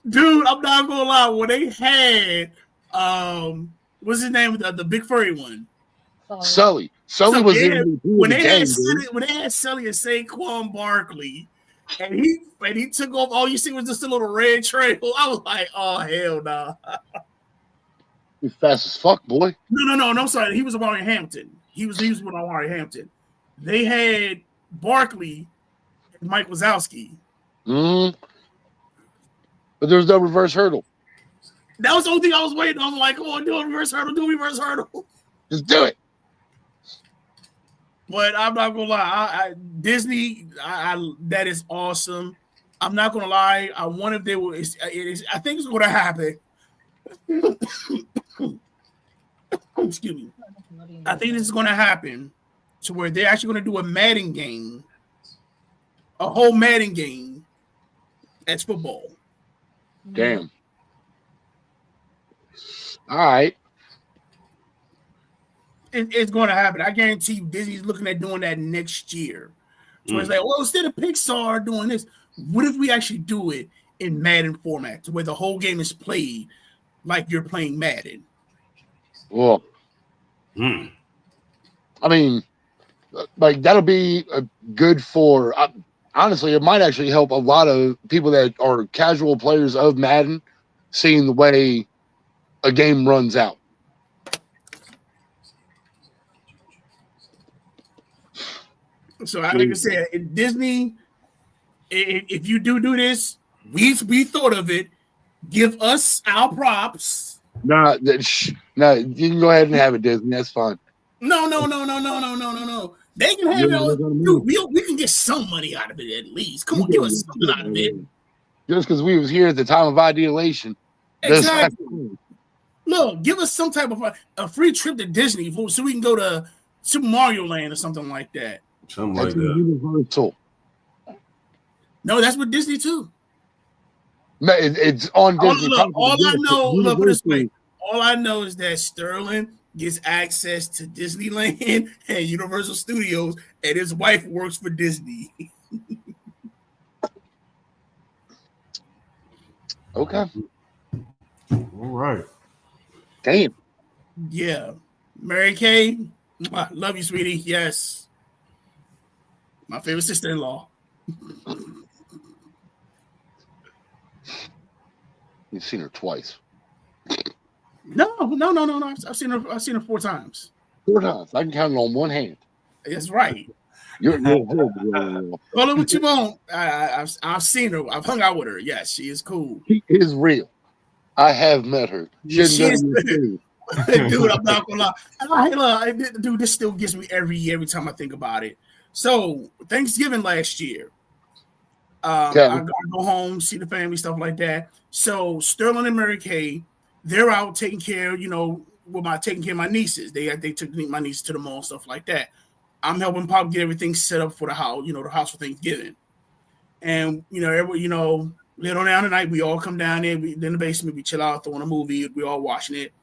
dude, I'm not going to lie. When they had, what's his name? The big furry one.
Sully. Sully was in
when they had Sully and Saquon Barkley, and he took off. All you see was just a little red trail. I was like, oh hell nah.
He's fast as fuck, boy.
No. I'm sorry. He was Amari Hampton. He was with Amari Hampton. They had Barkley and Mike Wazowski.
But there was no reverse hurdle.
That was the only thing I was waiting on. I'm like, come on, do a reverse hurdle.
Just do it.
But I'm not gonna lie, Disney, that is awesome. I'm not gonna lie. I wonder if they will. I think it's gonna happen. Excuse me. I think this is gonna happen to where they're actually gonna do a Madden game, a whole Madden game. That's football.
Damn. All right.
It's going to happen. I guarantee you Disney's looking at doing that next year. So it's like, well, instead of Pixar doing this, what if we actually do it in Madden format where the whole game is played like you're playing Madden?
Well, I mean, like that'll be good for, honestly, it might actually help a lot of people that are casual players of Madden seeing the way a game runs out.
So, like I said, in Disney, if you do this, we thought of it. Give us our props.
No, you can go ahead and have it, Disney. That's fine.
No. They can have it. Dude, we can get some money out of it at least. Come on, give us something out of it.
Just because we was here at the time of ideation.
Exactly. Look, give us some type of a free trip to Disney so we can go to Super Mario Land or something like that.
Something like that.
Universal.
No, that's with Disney too.
It's on Disney.
All I know is that Sterling gets access to Disneyland and Universal Studios, and his wife works for Disney.
Okay.
All right.
Damn.
Yeah. Mary Kay, love you, sweetie. Yes. My favorite sister-in-law.
You've seen her twice.
No. I've seen her 4 times.
4 times. I can count it on one hand.
That's right.
You're
Call her what you want. I've seen her. I've hung out with her. Yes, she is cool.
She is real. I have met her.
Dude, I'm not gonna lie. Dude, this still gets me every time I think about it. So Thanksgiving last year, I go home, see the family, stuff like that. So Sterling and Mary Kay, they're out taking care, taking care of my nieces. They took my nieces to the mall, stuff like that. I'm helping Pop get everything set up for the house, the house for Thanksgiving. And later on down the night, we all come down there. We in the basement, we chill out, throwing a movie. We all watching it.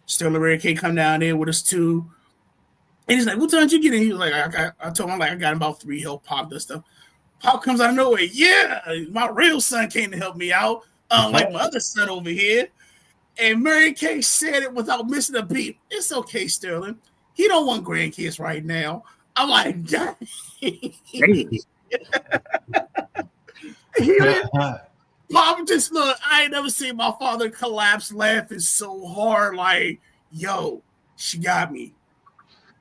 Sterling and Mary Kay come down there with us too. And he's like, "What time did you get in?" He was like, "I told him I got about 3 help Pop this stuff." Pop comes out of nowhere. Yeah, my real son came to help me out, like my other son over here. And Mary Kay said it without missing a beat. It's okay, Sterling. He don't want grandkids right now. I'm like, Pop just look. I ain't never seen my father collapse laughing so hard. Like, yo, she got me.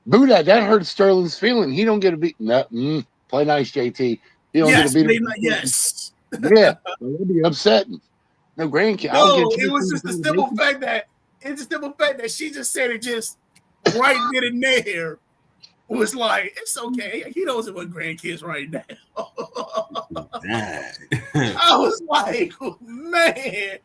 Buddha, that hurt Sterling's feeling. He don't get a beat. No, play nice, JT. He don't get a beat.
Yes.
Yeah, that'd be upsetting. No grandkid.
No, it was just the simple fact that she just said it just right then and there. Was like, it's okay. He doesn't want grandkids right now. I was like, man,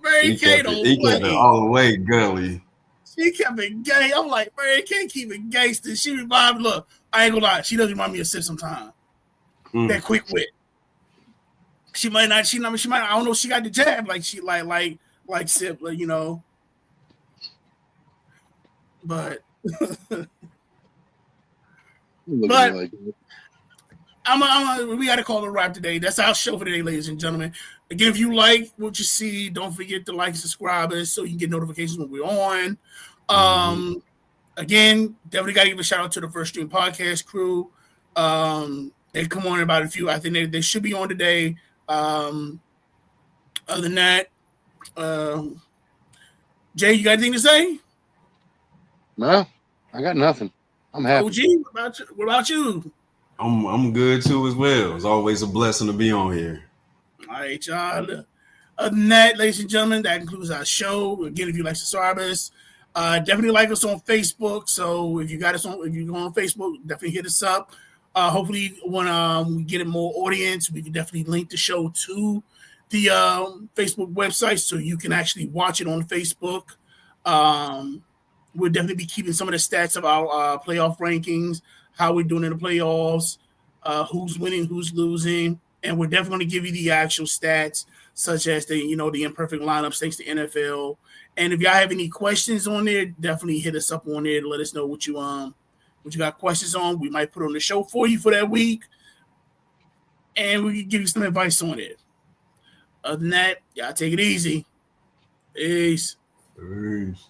Mary Kay don't
He kept it all the way gully.
She kept it gay. I'm like, Mary Kay keep it gangster. She revived. Look, I ain't gonna lie. She does remind me of Sid sometimes. That quick wit. She might not. She might. I don't know. She got the jab like she like Sid, But. But we got to call it a wrap today. That's our show for today, ladies and gentlemen. Again, if you like what you see, don't forget to like and subscribe so you can get notifications when we're on. Again, definitely got to give a shout out to the First Stream Podcast crew. They come on in about a few. I think they should be on today. Other than that, Jay, you got anything to say?
No, I got nothing. I'm happy.
OG, what about you?
I'm good too as well. It's always a blessing to be on here.
All right, y'all. Other than that, ladies and gentlemen, that concludes our show. Again, if you like to subscribe us, definitely like us on Facebook. So if you go on Facebook, definitely hit us up. Hopefully, when we get more audience, we can definitely link the show to the Facebook website so you can actually watch it on Facebook. We'll definitely be keeping some of the stats of our playoff rankings, how we're doing in the playoffs, who's winning, who's losing, and we're definitely going to give you the actual stats, such as the imperfect lineups thanks to NFL. And if y'all have any questions on there, definitely hit us up on there to let us know what you got questions on. We might put on the show for you for that week, and we can give you some advice on it. Other than that, y'all take it easy. Peace.
Peace.